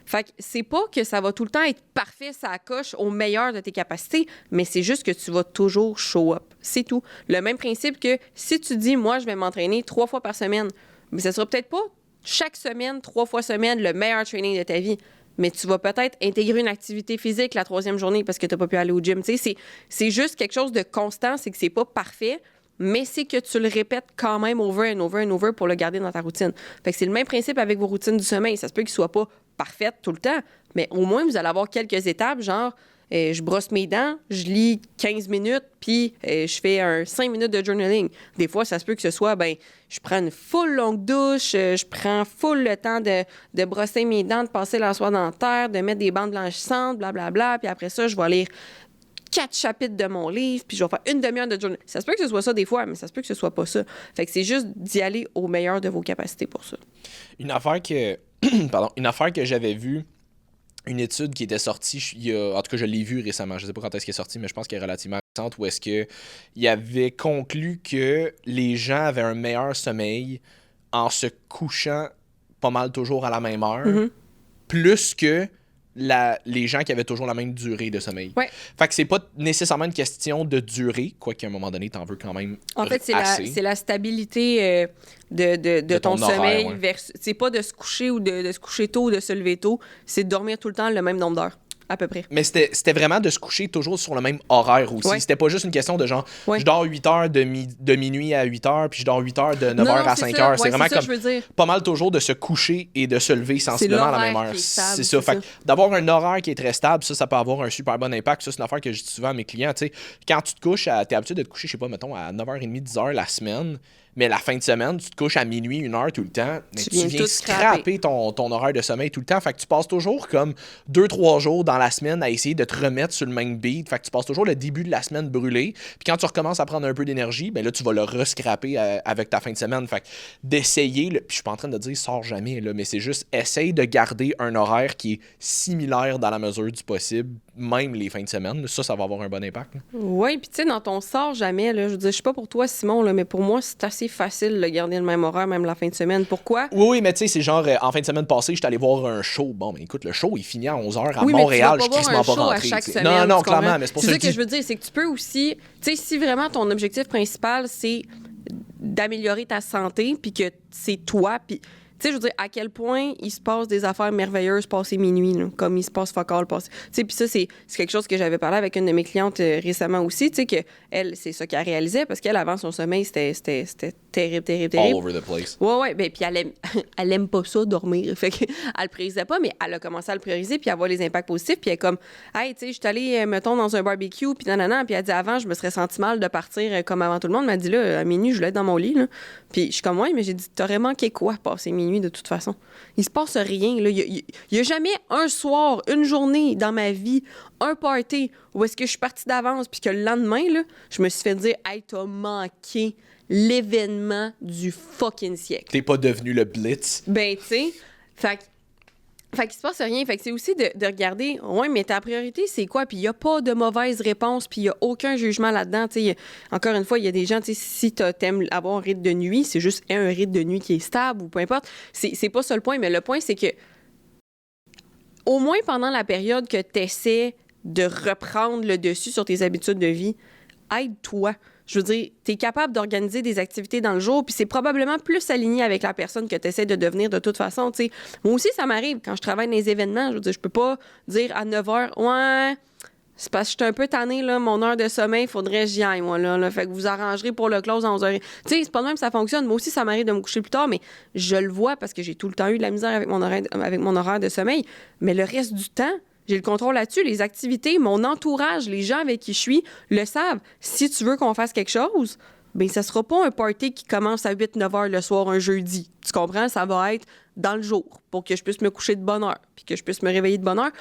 S1: Fait que c'est pas que ça va tout le temps être parfait, ça coche au meilleur de tes capacités, mais c'est juste que tu vas toujours show up. C'est tout. Le même principe que si tu dis, moi, je vais m'entraîner 3 fois par semaine, mais ça sera peut-être pas chaque semaine, 3 fois semaine, le meilleur training de ta vie. Mais tu vas peut-être intégrer une activité physique la 3e journée parce que tu n'as pas pu aller au gym. Tu sais, c'est juste quelque chose de constant, c'est que c'est pas parfait, mais c'est que tu le répètes quand même over and over and over pour le garder dans ta routine. Fait que c'est le même principe avec vos routines du sommeil. Ça se peut qu'ils ne soient pas parfaites tout le temps, mais au moins, vous allez avoir quelques étapes, genre, je brosse mes dents, je lis 15 minutes, puis je fais 5 minutes de journaling. Des fois, ça se peut que ce soit, je prends une full longue douche, je prends full le temps de brosser mes dents, de passer la soie dentaire, de mettre des bandes blanchissantes, blablabla, puis après ça, je vais lire 4 chapitres de mon livre, puis je vais faire une demi-heure de journée. Ça se peut que ce soit ça des fois, mais ça se peut que ce soit pas ça. Fait que c'est juste d'y aller au meilleur de vos capacités pour ça.
S2: Une affaire que j'avais vue, une étude qui était sortie, en tout cas je l'ai vue récemment, je sais pas quand est-ce qu'elle est sortie, mais je pense qu'elle est relativement récente, où est-ce qu'il avait conclu que les gens avaient un meilleur sommeil en se couchant pas mal toujours à la même heure, plus que les gens qui avaient toujours la même durée de sommeil.
S1: Ouais.
S2: Fait que c'est pas nécessairement une question de durée, quoiqu'à un moment donné, t'en veux quand même
S1: En fait,
S2: assez.
S1: c'est la stabilité de ton sommeil.
S2: Horaire, ouais.
S1: C'est pas de se coucher ou de se coucher tôt ou de se lever tôt. C'est de dormir tout le temps le même nombre d'heures, à peu près.
S2: Mais c'était vraiment de se coucher toujours sur le même horaire aussi.
S1: Ouais.
S2: C'était pas juste une question de genre,
S1: Ouais.
S2: je dors 8 heures de minuit à 8 heures, puis je dors 8 heures de 9 heures à 5 heures. C'est vraiment
S1: ça,
S2: comme
S1: je veux dire.
S2: pas mal toujours de se coucher et de se lever sensiblement à la même
S1: l'horaire
S2: heure.
S1: qui est stable,
S2: C'est ça.
S1: c'est
S2: Fait que d'avoir un horaire qui est très stable, ça peut avoir un super bon impact. Ça, c'est une affaire que je dis souvent à mes clients. Tu sais, quand tu te couches, t'es habitué de te coucher, je sais pas, mettons, à 9h30, 10h la semaine. Mais la fin de semaine, tu te couches à minuit, 1h tout le temps. Mais tu viens
S1: tout
S2: scraper ton horaire de sommeil tout le temps. Fait que tu passes toujours comme 2-3 jours dans la semaine à essayer de te remettre sur le même beat. Fait que tu passes toujours le début de la semaine brûlé. Puis quand tu recommences à prendre un peu d'énergie, ben là, tu vas le rescraper avec ta fin de semaine. Fait que d'essayer, puis je suis pas en train de dire sors jamais, là, mais c'est juste essaye de garder un horaire qui est similaire dans la mesure du possible, même les fins de semaine. Ça va avoir un bon impact.
S1: Oui, puis tu sais, dans ton sort jamais, là, je veux dire, je sais pas pour toi, Simon, là, mais pour moi, c'est assez facile de garder le même horaire, même la fin de semaine. Pourquoi?
S2: Oui, mais tu sais, c'est genre, en fin de semaine passée, j'étais allé voir un show. Bon, mais écoute, le show, il finit à 11h à
S1: Oui,
S2: Montréal.
S1: mais tu vas pas voir un show à
S2: rentré.
S1: chaque semaine,
S2: non,
S1: tu
S2: clairement,
S1: comprends?
S2: mais c'est pour
S1: C'est
S2: ça
S1: ça que je veux dire, c'est que tu peux aussi, tu sais, si vraiment ton objectif principal, c'est d'améliorer ta santé, puis que c'est toi, puis tu sais, je veux dire, à quel point il se passe des affaires merveilleuses passé minuit, là, comme il se passe focal passé. Tu sais, puis ça, c'est quelque chose que j'avais parlé avec une de mes clientes récemment aussi, tu sais, qu'elle, c'est ça qu'elle réalisait, parce qu'elle, avant son sommeil, c'était terrible.
S2: All over the place.
S1: Ouais, ben puis elle aime pas ça, dormir. Fait qu'elle le priorisait pas, mais elle a commencé à le prioriser, puis à voir les impacts positifs, puis elle est comme, hey, tu sais, je suis allée, mettons, dans un barbecue, puis nanana, puis elle dit, avant, je me serais senti mal de partir comme avant tout le monde. Elle m'a dit, là, à minuit, je voulais être dans mon lit, là. Puis je suis comme, ouais, mais j'ai dit, t'aurais manqué quoi passer minuit de toute façon? Il se passe rien, là. Il y a jamais un soir, une journée dans ma vie, un party où est-ce que je suis partie d'avance, puis que le lendemain, là, je me suis fait dire, hey, t'as manqué l'événement du fucking siècle.
S2: T'es pas devenu le Blitz.
S1: Ben, tu sais, fait qu'il se passe rien. Fait que c'est aussi de regarder, ouais, mais ta priorité, c'est quoi? Puis il n'y a pas de mauvaise réponse, puis il n'y a aucun jugement là-dedans. Tu sais, encore une fois, il y a des gens, tu sais, si t'aimes avoir un rythme de nuit, c'est juste un rythme de nuit qui est stable ou peu importe. C'est pas ça le point, mais le point, c'est que au moins pendant la période que tu essaies de reprendre le dessus sur tes habitudes de vie, aide-toi. Je veux dire, tu es capable d'organiser des activités dans le jour, puis c'est probablement plus aligné avec la personne que tu essaies de devenir de toute façon. T'sais. Moi aussi, ça m'arrive quand je travaille dans les événements. Je veux dire, je peux pas dire à 9 h, ouais, c'est parce que je suis un peu tannée, là, mon heure de sommeil, il faudrait que j'y aille, moi. Là. Fait que vous arrangerez pour le close à 11 h. Tu sais, c'est pas de même que ça fonctionne. Moi aussi, ça m'arrive de me coucher plus tard, mais je le vois parce que j'ai tout le temps eu de la misère avec mon horaire de sommeil. Mais le reste du temps, J'ai le contrôle là-dessus. Les activités, mon entourage, les gens avec qui je suis le savent. Si tu veux qu'on fasse quelque chose, bien, ça sera pas un party qui commence à 8-9 heures le soir un jeudi. Tu comprends? Ça va être dans le jour pour que je puisse me coucher de bonne heure puis que je puisse me réveiller de bonne heure.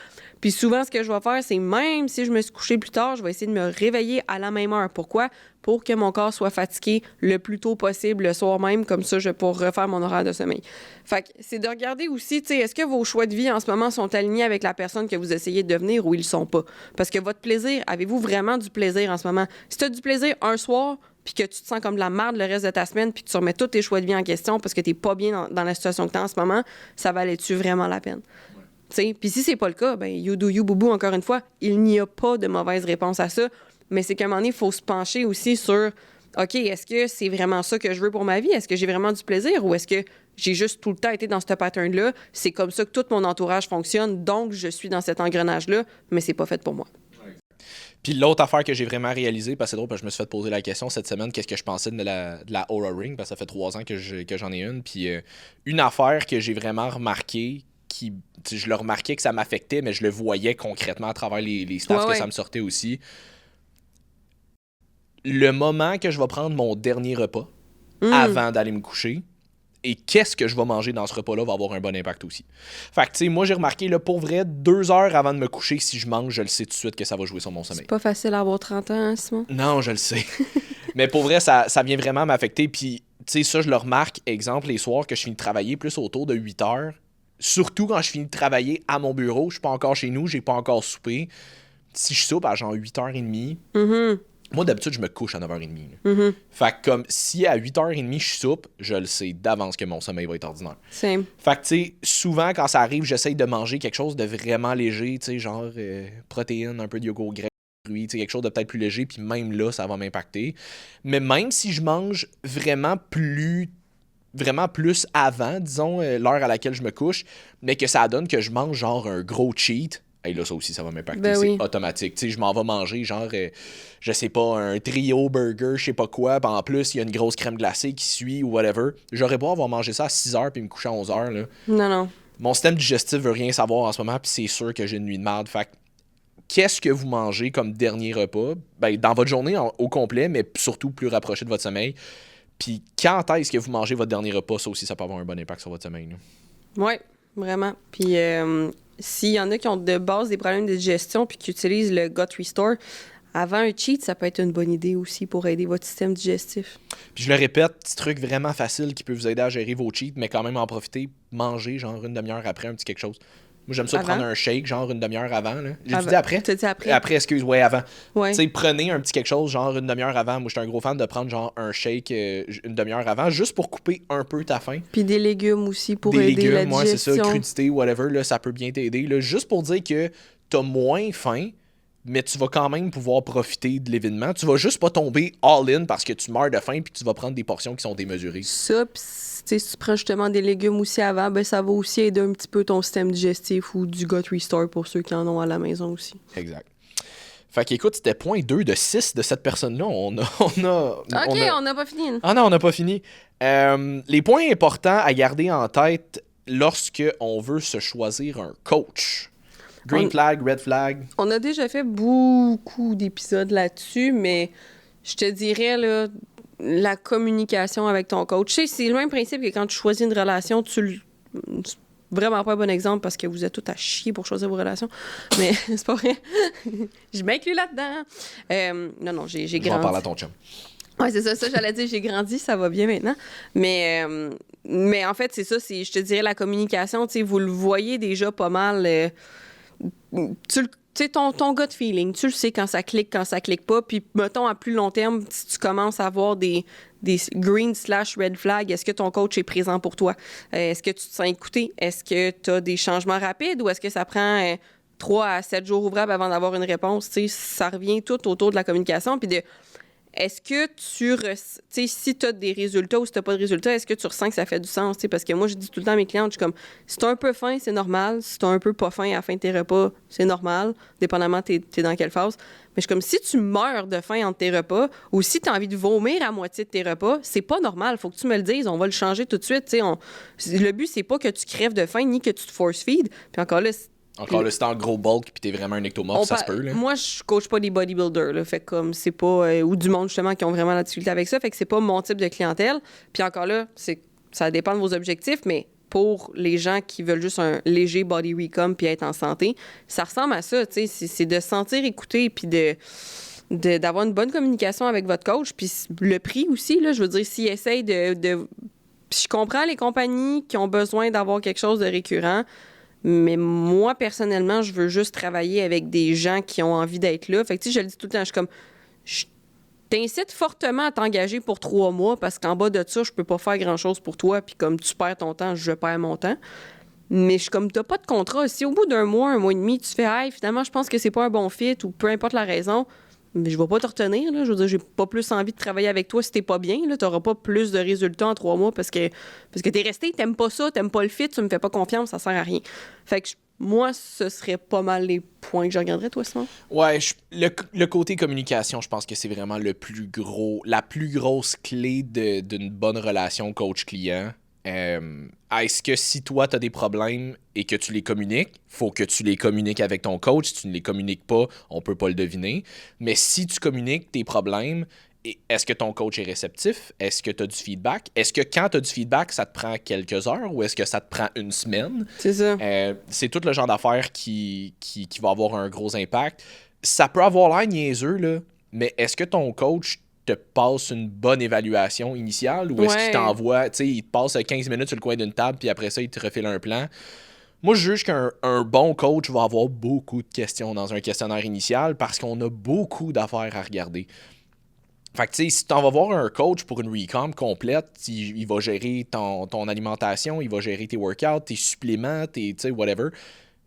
S1: Puis souvent, ce que je vais faire, c'est même si je me suis couchée plus tard, je vais essayer de me réveiller à la même heure. Pourquoi? Pour que mon corps soit fatigué le plus tôt possible le soir même. Comme ça, je vais pouvoir refaire mon horaire de sommeil. Fait que c'est de regarder aussi, tu sais, est-ce que vos choix de vie en ce moment sont alignés avec la personne que vous essayez de devenir ou ils le sont pas? Parce que votre plaisir, avez-vous vraiment du plaisir en ce moment? Si tu as du plaisir un soir, puis que tu te sens comme de la merde le reste de ta semaine, puis que tu remets tous tes choix de vie en question parce que t'es pas bien dans la situation que t'es en ce moment, ça valait-tu vraiment la peine? Ouais. Puis si c'est pas le cas, ben you do you, boubou, encore une fois, il n'y a pas de mauvaise réponse à ça, mais c'est qu'à un moment donné, il faut se pencher aussi sur, OK, est-ce que c'est vraiment ça que je veux pour ma vie? Est-ce que j'ai vraiment du plaisir ou est-ce que j'ai juste tout le temps été dans ce pattern-là? C'est comme ça que tout mon entourage fonctionne, donc je suis dans cet engrenage-là, mais c'est pas fait pour moi.
S2: Puis l'autre affaire que j'ai vraiment réalisée, parce que c'est drôle, parce que je me suis fait poser la question cette semaine, qu'est-ce que je pensais de la Oura Ring, parce que ça fait 3 ans que j'en ai une. Puis une affaire que j'ai vraiment remarqué, je le remarquais que ça m'affectait, mais je le voyais concrètement à travers les stats que ça me sortait aussi. Le moment que je vais prendre mon dernier repas avant d'aller me coucher, et qu'est-ce que je vais manger dans ce repas-là va avoir un bon impact aussi. Fait que, tu sais, moi, j'ai remarqué, là, pour vrai, 2 heures avant de me coucher, si je mange, je le sais tout de suite que ça va jouer sur mon sommeil.
S1: C'est pas facile à avoir 30 ans, hein, Simon?
S2: Non, je le sais. Mais pour vrai, ça vient vraiment m'affecter. Puis, tu sais, ça, je le remarque, exemple, les soirs que je finis de travailler plus autour de 8 heures, surtout quand je finis de travailler à mon bureau, je suis pas encore chez nous, j'ai pas encore soupé. Si je soupe à genre 8h30, moi, d'habitude, je me couche à 9h30. Fait que comme si à 8h30, je soupe, je le sais d'avance que mon sommeil va être ordinaire.
S1: Same.
S2: Fait que, tu sais, souvent, quand ça arrive, j'essaye de manger quelque chose de vraiment léger, tu sais, genre protéines, un peu de yogourt grec, fruits, tu sais, quelque chose de peut-être plus léger, puis même là, ça va m'impacter. Mais même si je mange vraiment plus avant, disons, l'heure à laquelle je me couche, mais que ça donne que je mange genre un gros cheat, hey, là, ça aussi, ça va m'impacter.
S1: Ben oui.
S2: C'est automatique. Tu sais, je m'en vais manger, genre, je sais pas, un trio burger, je sais pas quoi. Puis en plus, il y a une grosse crème glacée qui suit ou whatever. J'aurais pas avoir mangé ça à 6h puis me coucher à 11h. Là.
S1: Non.
S2: Mon système digestif veut rien savoir en ce moment, puis c'est sûr que j'ai une nuit de merde. Fait que, qu'est-ce que vous mangez comme dernier repas? Ben, dans votre journée au complet, mais surtout plus rapproché de votre sommeil. Puis quand est-ce que vous mangez votre dernier repas? Ça aussi, ça peut avoir un bon impact sur votre sommeil.
S1: Oui, vraiment. Puis s'il y en a qui ont de base des problèmes de digestion puis qui utilisent le Gut Restore, avant un cheat, ça peut être une bonne idée aussi pour aider votre système digestif.
S2: Puis je le répète, petit truc vraiment facile qui peut vous aider à gérer vos cheats, mais quand même en profiter, manger genre une demi-heure après un petit quelque chose. Moi, j'aime ça prendre un shake, genre une demi-heure avant. J'ai dit après?
S1: Tu dit après?
S2: Après, avant.
S1: Ouais.
S2: Tu sais, prenez un petit quelque chose, genre une demi-heure avant. Moi, je suis un gros fan de prendre genre un shake une demi-heure avant, juste pour couper un peu ta faim.
S1: Puis des légumes aussi pour
S2: aider
S1: la digestion.
S2: Moi, c'est ça, crudité, whatever, là, ça peut bien t'aider. Là, juste pour dire que t'as moins faim, mais tu vas quand même pouvoir profiter de l'événement. Tu vas juste pas tomber all-in parce que tu meurs de faim puis tu vas prendre des portions qui sont démesurées.
S1: Ça, pis si tu prends justement des légumes aussi avant, ben ça va aussi aider un petit peu ton système digestif ou du Gut Restore pour ceux qui en ont à la maison aussi.
S2: Exact. Fait qu'écoute, c'était point 2 de 6 de cette personne-là. On
S1: n'a pas fini.
S2: Ah non, on n'a pas fini. Les points importants à garder en tête lorsque on veut se choisir un coach. Green flag, red flag.
S1: On a déjà fait beaucoup d'épisodes là-dessus, mais je te dirais, là, la communication avec ton coach. Tu sais, c'est le même principe que quand tu choisis une relation, c'est vraiment pas un bon exemple parce que vous êtes tous à chier pour choisir vos relations. Mais c'est pas vrai. Je m'inclus là-dedans. Non, j'ai grandi.
S2: Je vais en parler à ton chum.
S1: Oui, c'est ça, j'allais dire, j'ai grandi, ça va bien maintenant. Mais en fait, c'est ça, je te dirais la communication, tu sais, vous le voyez déjà pas mal. Tu sais, ton gut feeling, tu le sais quand ça clique pas. Puis, mettons, à plus long terme, si tu commences à avoir des green/red flags, est-ce que ton coach est présent pour toi? Est-ce que tu te sens écouté? Est-ce que tu as des changements rapides ou est-ce que ça prend 3 à 7 jours ouvrables avant d'avoir une réponse? Tu sais, ça revient tout autour de la communication. Puis est-ce que si tu as des résultats ou si tu n'as pas de résultats, est-ce que tu ressens que ça fait du sens? T'sais, parce que moi, je dis tout le temps à mes clientes, je suis comme, si tu as un peu faim, c'est normal. Si tu as un peu pas faim à la fin de tes repas, c'est normal, dépendamment t'es dans quelle phase. Mais je suis comme, si tu meurs de faim entre tes repas ou si tu as envie de vomir à moitié de tes repas, c'est pas normal. Faut que tu me le dises. On va le changer tout de suite. Le but, c'est pas que tu crèves de faim ni que tu te force-feed. Puis encore là,
S2: Encore là, si t'es en gros bulk puis t'es vraiment un ectomorphe, ça se peut, là.
S1: Moi, je coach pas des bodybuilders, là. Fait que comme c'est pas... ou du monde, justement, qui ont vraiment la difficulté avec ça. Fait que c'est pas mon type de clientèle. Puis encore là, ça dépend de vos objectifs, mais pour les gens qui veulent juste un léger body recomp puis être en santé, ça ressemble à ça, tu sais. C'est de se sentir écouté puis d'avoir une bonne communication avec votre coach. Puis le prix aussi, là, je veux dire, s'ils essayent Puis je comprends les compagnies qui ont besoin d'avoir quelque chose de récurrent, mais moi, personnellement, je veux juste travailler avec des gens qui ont envie d'être là. Fait que, tu sais, je le dis tout le temps, je t'incite fortement à t'engager pour 3 mois parce qu'en bas de ça, je peux pas faire grand-chose pour toi. Puis comme tu perds ton temps, je perds mon temps. Mais je suis comme, t'as pas de contrat. Si au bout d'un mois et demi, tu fais, hey, finalement, je pense que c'est pas un bon fit ou peu importe la raison, mais je vais pas te retenir, là. Je veux dire, j'ai pas plus envie de travailler avec toi si t'es pas bien, là. T'auras pas plus de résultats en 3 mois parce que t'es resté, t'aimes pas ça, t'aimes pas le fit, tu me fais pas confiance, ça sert à rien. Fait que moi, ce serait pas mal les points que je regarderais, toi, Simon.
S2: Ouais, le côté communication, je pense que c'est vraiment la plus grosse clé d'une bonne relation coach-client. Est-ce que si toi, tu as des problèmes et que tu les communiques, faut que tu les communiques avec ton coach. Si tu ne les communiques pas, on peut pas le deviner. Mais si tu communiques tes problèmes, est-ce que ton coach est réceptif? Est-ce que tu as du feedback? Est-ce que quand tu as du feedback, ça te prend quelques heures ou est-ce que ça te prend une semaine?
S1: C'est ça.
S2: C'est tout le genre d'affaires qui va avoir un gros impact. Ça peut avoir l'air niaiseux, là, mais est-ce que ton coach te passe une bonne évaluation initiale ou est-ce qu'il t'envoie, tu sais, il te passe 15 minutes sur le coin d'une table puis après ça, il te refile un plan? Moi, je juge qu'un bon coach va avoir beaucoup de questions dans un questionnaire initial parce qu'on a beaucoup d'affaires à regarder. Fait que, tu sais, si tu en vas voir un coach pour une recomp complète, il va gérer ton alimentation, il va gérer tes workouts, tes suppléments, tu sais, whatever,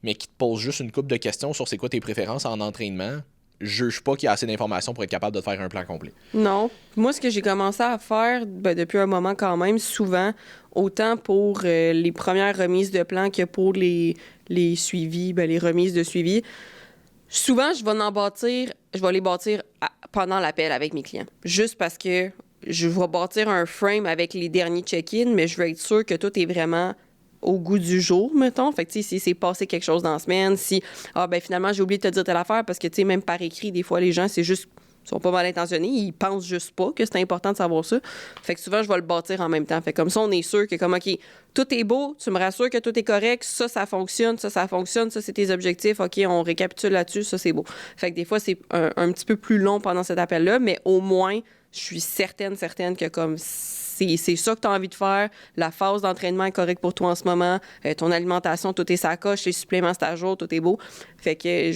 S2: mais qui te pose juste une couple de questions sur c'est quoi tes préférences en entraînement, je juge pas qu'il y a assez d'informations pour être capable de te faire un plan complet.
S1: Non. Moi, ce que j'ai commencé à faire depuis un moment quand même, souvent, autant pour les premières remises de plan que pour les suivis, les remises de suivi, souvent, je vais les bâtir pendant l'appel avec mes clients. Juste parce que je vais bâtir un frame avec les derniers check-in, mais je veux être sûre que tout est vraiment au goût du jour, mettons. Fait que, tu sais, si c'est passé quelque chose dans la semaine, si, finalement, j'ai oublié de te dire telle affaire, parce que, tu sais, même par écrit, des fois, les gens, c'est juste, ils sont pas mal intentionnés, ils pensent juste pas que c'est important de savoir ça. Fait que souvent, je vais le bâtir en même temps. Fait que comme ça, on est sûr que, comme, OK, tout est beau, tu me rassures que tout est correct, ça fonctionne, ça fonctionne, ça, c'est tes objectifs, OK, on récapitule là-dessus, ça, c'est beau. Fait que des fois, c'est un petit peu plus long pendant cet appel-là, mais au moins, je suis certaine que, comme, c'est ça que tu as envie de faire. La phase d'entraînement est correcte pour toi en ce moment. Ton alimentation, tout est sa coche. Les suppléments, c'est à jour, tout est beau. Fait que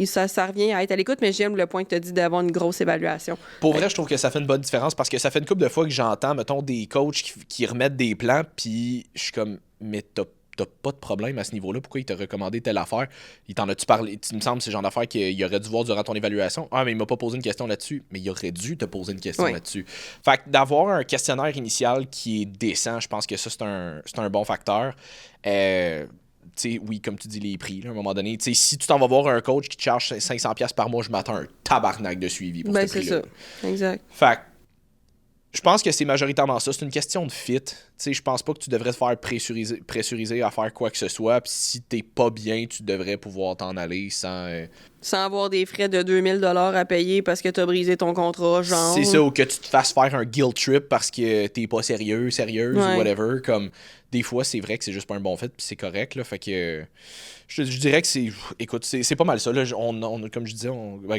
S1: ça revient à être à l'écoute, mais j'aime le point que tu as dit d'avoir une grosse évaluation.
S2: Pour vrai, je trouve que ça fait une bonne différence parce que ça fait une couple de fois que j'entends, mettons, des coachs qui remettent des plans, puis je suis comme, mais t'as pas de problème à ce niveau-là. Pourquoi il t'a recommandé telle affaire? Il t'en a-tu parlé? Il me semble que c'est le genre d'affaire qu'il aurait dû voir durant ton évaluation. Ah, mais il m'a pas posé une question là-dessus. Mais il aurait dû te poser une question là-dessus. Fait que d'avoir un questionnaire initial qui est décent, je pense que ça, c'est un bon facteur. T'sais, oui, comme tu dis, les prix, là, à un moment donné. T'sais, si tu t'en vas voir un coach qui te charge 500$ par mois, je m'attends à un tabarnak de suivi pour ce prix-là.
S1: C'est ça. Exact.
S2: Fait que je pense que c'est majoritairement ça. C'est une question de fit. Je pense pas que tu devrais te faire pressuriser à faire quoi que ce soit. Puis si t'es pas bien, tu devrais pouvoir t'en aller
S1: sans avoir des frais de 2000$ à payer parce que t'as brisé ton contrat, genre.
S2: C'est ça, ou que tu te fasses faire un guilt trip parce que t'es pas sérieuse ou whatever. Comme, des fois, c'est vrai que c'est juste pas un bon fit puis c'est correct, là. Fait que je dirais que c'est pas mal ça. Là, comme je disais,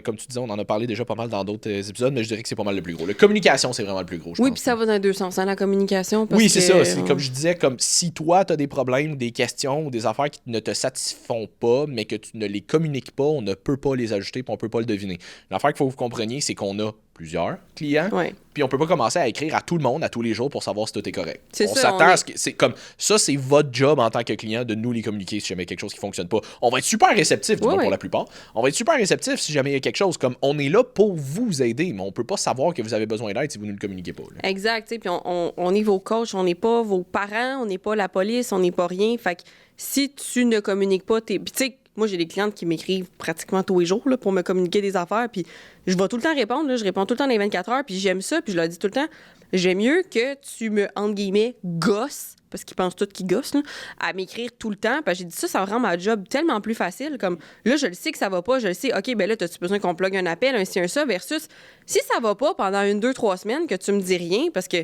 S2: comme tu disais, on en a parlé déjà pas mal dans d'autres épisodes, mais je dirais que c'est pas mal le plus gros. La communication, c'est vraiment le plus gros, je pense.
S1: Puis ça va dans les deux sens, hein, la communication.
S2: Oui, c'est ça. C'est comme je disais, comme si toi, t'as des problèmes, des questions ou des affaires qui ne te satisfont pas, mais que tu ne les communiques pas, on ne peut pas les ajouter puis on peut pas le deviner. L'affaire qu'il faut que vous compreniez, c'est qu'on a plusieurs clients, puis on peut pas commencer à écrire à tout le monde à tous les jours pour savoir si tout est correct. On s'attend à ce que c'est comme ça, c'est votre job en tant que client de nous les communiquer si jamais il y a quelque chose qui fonctionne pas. On va être super réceptif, du moins pour la plupart. On va être super réceptif si jamais il y a quelque chose, comme on est là pour vous aider, mais on peut pas savoir que vous avez besoin d'aide si vous ne le communiquez pas. Là.
S1: Exact, tu sais, puis on est vos coachs, on n'est pas vos parents, on n'est pas la police, on n'est pas rien. Fait que si tu ne communiques pas, puis tu sais, moi, j'ai des clientes qui m'écrivent pratiquement tous les jours là, pour me communiquer des affaires. Puis je vais tout le temps répondre. Là, je réponds tout le temps dans les 24 heures. Puis j'aime ça. Puis je leur dis tout le temps, j'aime mieux que tu me, entre guillemets, gosses, parce qu'ils pensent tous qu'ils gossent, là, à m'écrire tout le temps. Puis j'ai dit ça rend ma job tellement plus facile. Comme là, je le sais que ça va pas. Je le sais, OK, ben là, t'as-tu besoin qu'on plug un appel, un ci, un ça, versus si ça va pas pendant 1, 2, 3 semaines, que tu me dis rien parce que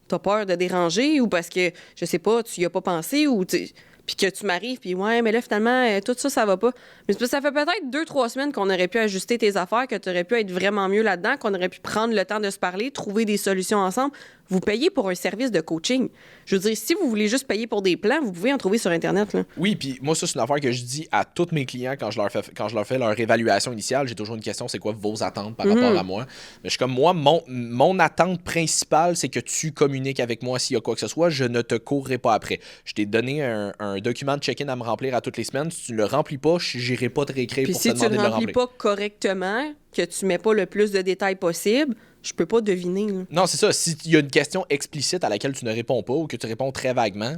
S1: t'as peur de déranger ou parce que, je sais pas, tu y as pas pensé ou puis que tu m'arrives, puis ouais, mais là, finalement, tout ça, ça va pas. Mais c'est parce que ça fait peut-être 2, 3 semaines qu'on aurait pu ajuster tes affaires, que tu aurais pu être vraiment mieux là-dedans, qu'on aurait pu prendre le temps de se parler, trouver des solutions ensemble. Vous payez pour un service de coaching. Je veux dire, si vous voulez juste payer pour des plans, vous pouvez en trouver sur Internet. Là.
S2: Oui, puis moi, ça, c'est une affaire que je dis à tous mes clients quand je leur fais leur évaluation initiale. J'ai toujours une question, c'est quoi vos attentes par rapport à moi? Mais je suis comme, moi, mon attente principale, c'est que tu communiques avec moi s'il y a quoi que ce soit. Je ne te courrai pas après. Je t'ai donné un document de check-in à me remplir à toutes les semaines. Si tu ne le remplis pas, j'irai pas te réécrire
S1: puis
S2: pour te demander de le remplir.
S1: Si tu ne le remplis pas correctement, que tu mets pas le plus de détails possible, je peux pas deviner. Là.
S2: Non, c'est ça. S'il y a une question explicite à laquelle tu ne réponds pas ou que tu réponds très vaguement,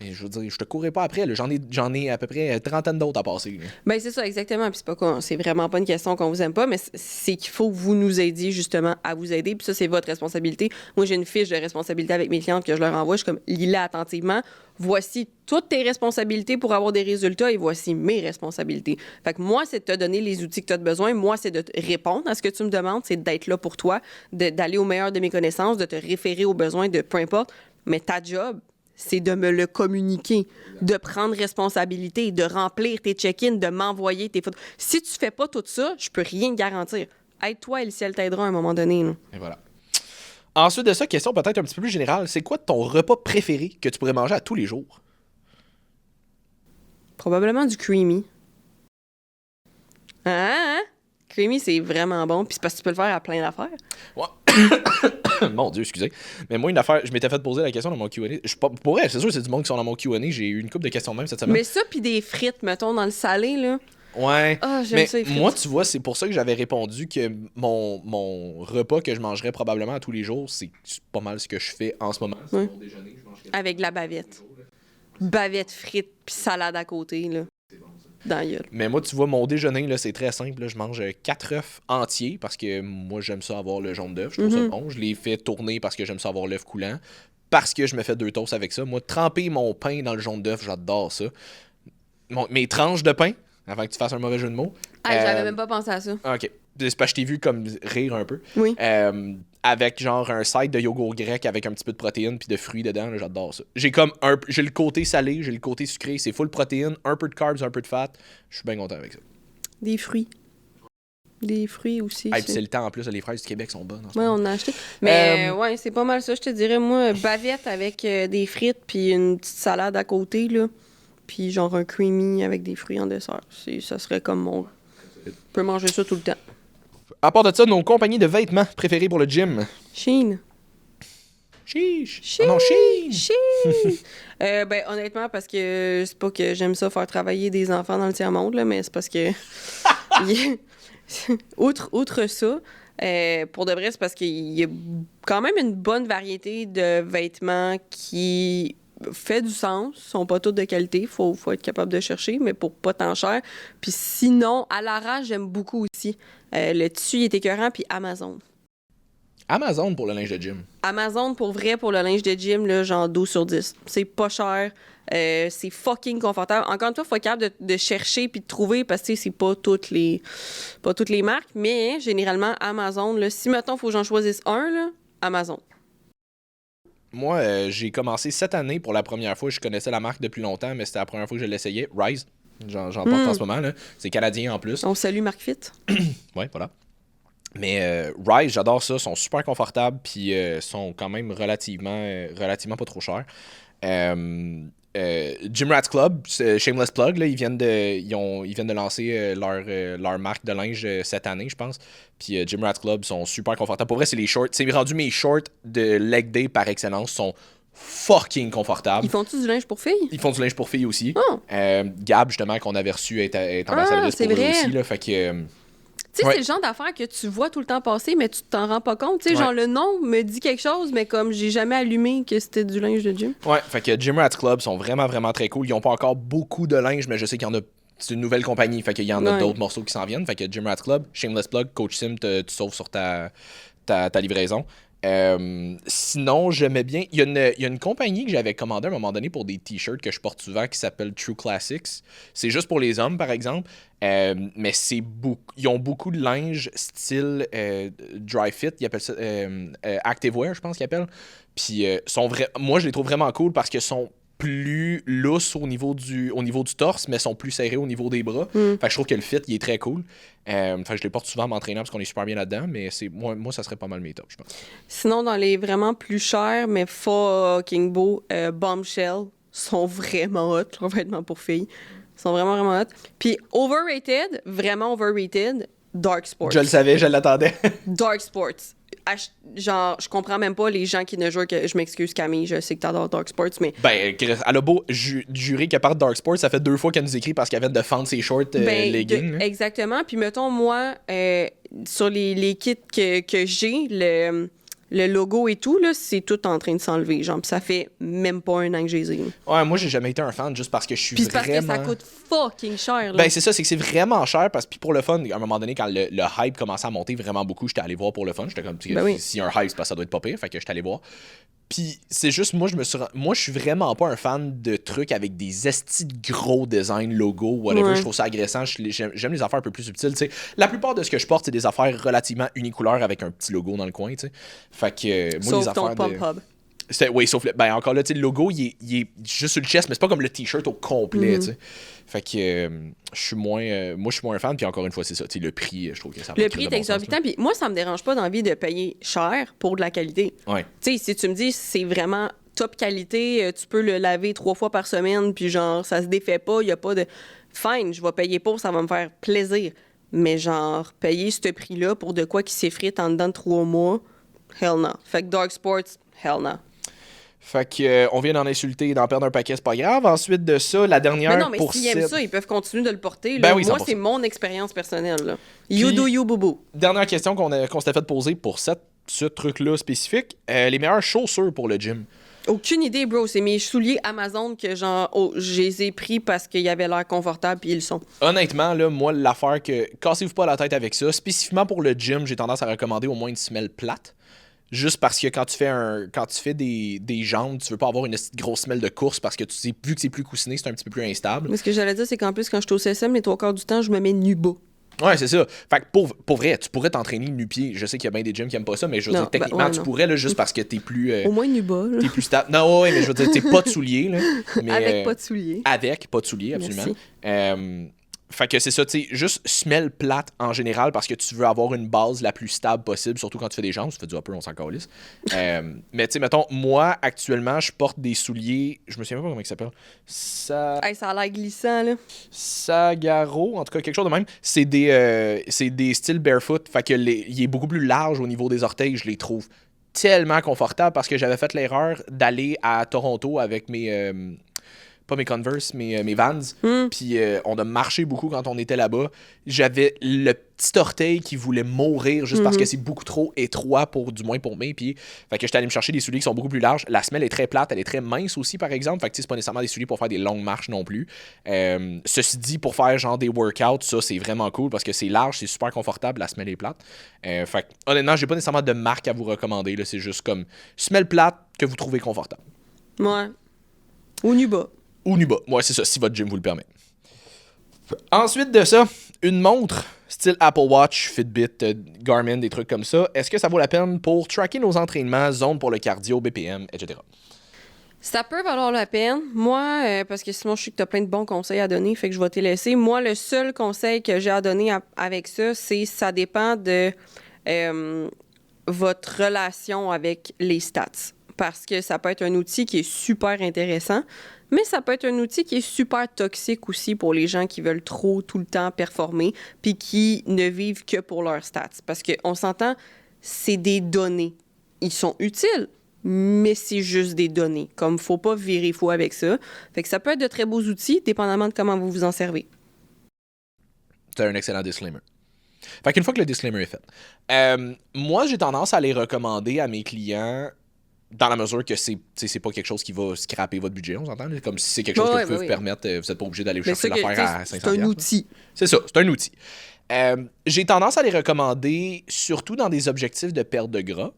S2: mais je veux dire, je te courrai pas après. Là. J'en ai à peu près une trentaine d'autres à passer. Là.
S1: Ben c'est ça, exactement. Puis c'est vraiment pas une question qu'on vous aime pas, mais c'est qu'il faut que vous nous aidiez justement à vous aider. Puis ça, c'est votre responsabilité. Moi, j'ai une fiche de responsabilité avec mes clientes que je leur envoie. Je suis comme, lis-la attentivement. Voici toutes tes responsabilités pour avoir des résultats et voici mes responsabilités. Fait que moi, c'est de te donner les outils que tu as besoin. Moi, c'est de te répondre à ce que tu me demandes. C'est d'être là pour toi, d'aller au meilleur de mes connaissances, de te référer aux besoins de peu importe. Mais ta job, c'est de me le communiquer, de prendre responsabilité, de remplir tes check-ins, de m'envoyer tes photos. Si tu fais pas tout ça, je peux rien te garantir. Aide-toi et le ciel t'aidera à un moment donné. Là.
S2: Et voilà. Ensuite de ça, question peut-être un petit peu plus générale. C'est quoi ton repas préféré que tu pourrais manger à tous les jours?
S1: Probablement du creamy. Hein? Creamy, c'est vraiment bon. Puis c'est parce que tu peux le faire à plein d'affaires.
S2: Ouais. Mon Dieu, excusez. Mais moi, une affaire, je m'étais fait poser la question dans mon Q&A. Pour vrai, c'est sûr, c'est du monde qui sont dans mon Q&A. J'ai eu une couple de questions de même cette semaine.
S1: Mais ça, puis des frites, mettons, dans le salé, là.
S2: Ouais.
S1: Ah, j'aime ça, les frites.
S2: Moi, tu vois, c'est pour ça que j'avais répondu que mon repas que je mangerais probablement à tous les jours, c'est pas mal ce que je fais en ce moment. C'est mon déjeuner. Je mange
S1: avec de la bavette. Bavette frite, puis salade à côté, là. Dans la gueule.
S2: Mais moi, tu vois, mon déjeuner, là, c'est très simple. Là. Je mange 4 œufs entiers parce que moi, j'aime ça avoir le jaune d'œuf. Je trouve ça bon. Je les fais tourner parce que j'aime ça avoir l'œuf coulant. Parce que je me fais 2 toasts avec ça. Moi, tremper mon pain dans le jaune d'œuf, j'adore ça. Mes tranches de pain, avant que tu fasses un mauvais jeu de mots.
S1: J'avais même pas pensé à ça.
S2: OK. C'est parce que je t'ai vu comme rire un peu.
S1: Oui.
S2: Avec genre un side de yogourt grec avec un petit peu de protéines puis de fruits dedans, là, j'adore ça. J'ai le côté salé, j'ai le côté sucré, c'est full protéines, un peu de carbs, un peu de fat. Je suis bien content avec ça.
S1: Des fruits. Des fruits aussi.
S2: Puis c'est le temps en plus, les fraises du Québec sont bonnes.
S1: Ouais, on a acheté. Mais ouais, c'est pas mal ça, je te dirais. Moi, bavette avec des frites puis une petite salade à côté, là. Puis genre un creamy avec des fruits en dessert. Ça serait comme mon... Je peux manger ça tout le temps.
S2: À part de ça, nos compagnies de vêtements préférées pour le gym.
S1: Shein.
S2: Chiche. Oh non, Shein.
S1: Ben honnêtement, parce que c'est pas que j'aime ça faire travailler des enfants dans le tiers-monde, là, mais c'est parce que... outre ça, pour de vrai, c'est parce qu'il y a quand même une bonne variété de vêtements qui fait du sens, sont pas tous de qualité, faut être capable de chercher, mais pour pas tant cher. Puis sinon, à l'arrache, j'aime beaucoup aussi. Le tissu il est écœurant, puis Amazon.
S2: Amazon pour le linge de gym.
S1: Amazon, pour vrai, pour le linge de gym, là, genre 12 sur 10. C'est pas cher. C'est fucking confortable. Encore une fois, il faut être capable de chercher puis de trouver parce que c'est pas toutes les marques, mais généralement, Amazon, là, si mettons, il faut que j'en choisisse un, là, Amazon.
S2: Moi, j'ai commencé cette année pour la première fois. Je connaissais la marque depuis longtemps, mais c'était la première fois que je l'essayais. Rise. J'en porte en ce moment. Là. C'est canadien en plus.
S1: On salue Marc Fit.
S2: Ouais, voilà. Mais Rise, j'adore ça. Ils sont super confortables puis sont quand même relativement pas trop chers. Gym Rats Club, shameless plug, là, ils viennent de lancer leur marque de linge cette année, je pense. Puis Gym Rats Club sont super confortables. Pour vrai, c'est les shorts. C'est rendu mes shorts de leg day par excellence. Sont fucking confortables.
S1: Ils font-tu du linge pour filles?
S2: Ils font du linge pour filles aussi.
S1: Oh.
S2: Gab, justement, qu'on avait reçu, est ambassadrice pour eux aussi. Là, fait que...
S1: Tu sais, c'est le genre d'affaires que tu vois tout le temps passer, mais tu t'en rends pas compte. Tu sais, genre, le nom me dit quelque chose, mais comme j'ai jamais allumé que c'était du linge de gym.
S2: Ouais, fait que Gym Rats Club sont vraiment, vraiment très cool. Ils ont pas encore beaucoup de linge, mais je sais qu'il y en a c'est une nouvelle compagnie, fait qu'il y en a
S1: Ouais.
S2: d'autres morceaux qui s'en viennent. Fait que Gym Rat Club, Shameless Plug, Coach Sim, tu sauves sur ta livraison. Sinon, j'aimais bien. Il y a une compagnie que j'avais commandée à un moment donné pour des t-shirts que je porte souvent qui s'appelle True Classics. C'est juste pour les hommes, par exemple. Mais ils ont beaucoup de linge style dry fit. Ils appellent ça activewear, je pense qu'ils appellent. Puis moi, je les trouve vraiment cool parce qu'ils sont plus lousses au niveau du torse, mais sont plus serrés au niveau des bras. Fait que je trouve que le fit, il est très cool. Fait que je les porte souvent en m'entraînant parce qu'on est super bien là-dedans, mais moi, ça serait pas mal mes tops, je pense.
S1: Sinon, dans les vraiment plus chers, mais fucking beaux, Bombshell sont vraiment hot, leurs vêtements pour filles. Ils sont vraiment, vraiment hot. Puis overrated, vraiment overrated, Dark Sports.
S2: Je le savais, je l'attendais.
S1: Dark Sports. Genre, je comprends même pas les gens qui ne jouent que... Je m'excuse, Camille, je sais que t'adores Dark Sports, mais...
S2: Ben, elle a beau jurer qu'elle part de Dark Sports, ça fait 2 fois qu'elle nous écrit parce qu'elle vient de fendre ses shorts leggings.
S1: Exactement. Puis mettons, moi, sur les kits que j'ai, le logo et tout, là, c'est tout en train de s'enlever. Genre, pis ça fait même pas un an que j'ai les ai.
S2: Ouais, moi, j'ai jamais été un fan juste parce que je suis
S1: Puis c'est
S2: vraiment...
S1: parce que ça coûte fucking cher, là.
S2: Ben, c'est ça, c'est que c'est vraiment cher parce que puis pour le fun, à un moment donné, quand le hype commençait à monter vraiment beaucoup, j'étais allé voir pour le fun. J'étais comme,
S1: Ben oui.
S2: si y a un hype, c'est parce que ça doit être pas pire. Fait que j'étais allé voir. Puis c'est juste, moi, je suis vraiment pas un fan de trucs avec des estis de gros designs, logos, whatever.
S1: Ouais.
S2: Je trouve ça agressant. J'aime les affaires un peu plus subtiles, tu sais. La plupart de ce que je porte, c'est des affaires relativement unicouleurs avec un petit logo dans le coin, tu sais. Fait que, moi,
S1: Sauf
S2: les affaires
S1: ton
S2: de...
S1: pump hub.
S2: Oui, sauf ben encore là, tu sais, le logo, il est juste sur le chest, mais c'est pas comme le t-shirt au complet, tu sais. Fait que je suis moins un fan, puis encore une fois, c'est ça, tu sais, le prix, je trouve que ça
S1: Le prix est exorbitant, puis moi, ça me dérange pas d'envie de payer cher pour de la qualité.
S2: Ouais.
S1: Tu sais, si tu me dis c'est vraiment top qualité, tu peux le laver 3 fois par semaine, puis genre, ça se défait pas, il y a pas de... Fine, je vais payer pour, ça va me faire plaisir. Mais genre, payer ce prix-là pour de quoi qui s'effrite en dedans de 3 mois, hell no. Fait que Dark Sports, hell no.
S2: Fait que on vient d'en insulter et d'en perdre un paquet, c'est pas grave. Ensuite de ça, la dernière
S1: Mais non, mais
S2: pour
S1: s'ils aiment
S2: Seb.
S1: ça, ils peuvent continuer de le porter.
S2: Ben
S1: Là.
S2: oui,
S1: Moi,
S2: 100%.
S1: c'est mon expérience personnelle. Là. You do you, boubou.
S2: Dernière question qu'on s'était fait poser pour ce truc-là spécifique. Les meilleures chaussures pour le gym.
S1: Aucune idée, bro. C'est mes souliers Amazon que genre, je les ai pris parce qu'ils avaient l'air confortables puis ils le sont.
S2: Honnêtement, là, moi, l'affaire que... Cassez-vous pas la tête avec ça. Spécifiquement pour le gym, j'ai tendance à recommander au moins une semelle plate. Juste parce que quand tu fais des jambes, tu veux pas avoir une grosse semelle de course parce que tu sais, vu que c'est plus coussiné, c'est un petit peu plus instable.
S1: Mais ce que j'allais dire, c'est qu'en plus, quand je suis au CSM, les 3 quarts du temps, je me mets nu bas.
S2: Ouais, c'est ça. Fait que pour vrai, tu pourrais t'entraîner nu-pied. Je sais qu'il y a bien des gyms qui aiment pas ça, mais je veux
S1: Non,
S2: dire, techniquement,
S1: ouais,
S2: tu
S1: non.
S2: pourrais là, juste parce que t'es plus...
S1: Au moins nu bas. Là.
S2: T'es plus stable. Non, ouais, mais je veux dire, t'es pas de souliers, là. Mais,
S1: Avec pas de souliers.
S2: Avec pas de souliers, absolument. Fait que c'est ça, tu sais, juste semelle plate en général parce que tu veux avoir une base la plus stable possible, surtout quand tu fais des jambes. Tu fais du upper, on s'en calisse. Mais tu sais, mettons, moi, actuellement, je porte des souliers, je me souviens pas comment ils s'appellent.
S1: Hey, ça a l'air glissant, là.
S2: Sagaro, en tout cas, quelque chose de même. C'est des styles barefoot. Fait que il est beaucoup plus large au niveau des orteils. Je les trouve tellement confortables parce que j'avais fait l'erreur d'aller à Toronto avec pas mes Converse, mes Vans. Puis on a marché beaucoup quand on était là-bas. J'avais le petit orteil qui voulait mourir juste parce que c'est beaucoup trop étroit, du moins pour mes pieds. Fait que j'étais allé me chercher des souliers qui sont beaucoup plus larges. La semelle est très plate, elle est très mince aussi, par exemple. Fait que c'est pas nécessairement des souliers pour faire des longues marches non plus. Ceci dit, pour faire genre des workouts, ça c'est vraiment cool parce que c'est large, c'est super confortable, la semelle est plate. Fait que honnêtement, j'ai pas nécessairement de marque à vous recommander. Là. C'est juste comme semelle plate que vous trouvez confortable.
S1: Ouais. Ou nu bas.
S2: Ou nu bas. Ouais, c'est ça, si votre gym vous le permet. Ensuite de ça, une montre style Apple Watch, Fitbit, Garmin, des trucs comme ça. Est-ce que ça vaut la peine pour tracker nos entraînements, zone pour le cardio, BPM, etc.?
S1: Ça peut valoir la peine. Moi, parce que sinon, je sais que tu as plein de bons conseils à donner, fait que je vais te laisser. Moi, le seul conseil que j'ai à donner avec ça dépend de votre relation avec les stats. Parce que ça peut être un outil qui est super intéressant, mais ça peut être un outil qui est super toxique aussi pour les gens qui veulent trop tout le temps performer puis qui ne vivent que pour leurs stats. Parce qu'on s'entend, c'est des données. Ils sont utiles, mais c'est juste des données. Comme faut pas virer fou avec ça. Fait que ça peut être de très beaux outils, dépendamment de comment vous vous en servez.
S2: C'est un excellent disclaimer. Fait qu'une fois que le disclaimer est fait, moi, j'ai tendance à les recommander à mes clients dans la mesure que c'est pas quelque chose qui va scraper votre budget, on s'entend? Là? Comme si c'est quelque chose que vous pouvez vous permettre, vous n'êtes pas obligé d'aller chercher l'affaire à 500$.
S1: C'est un outil.
S2: C'est ça, c'est un outil. J'ai tendance à les recommander surtout dans des objectifs de perte de gras.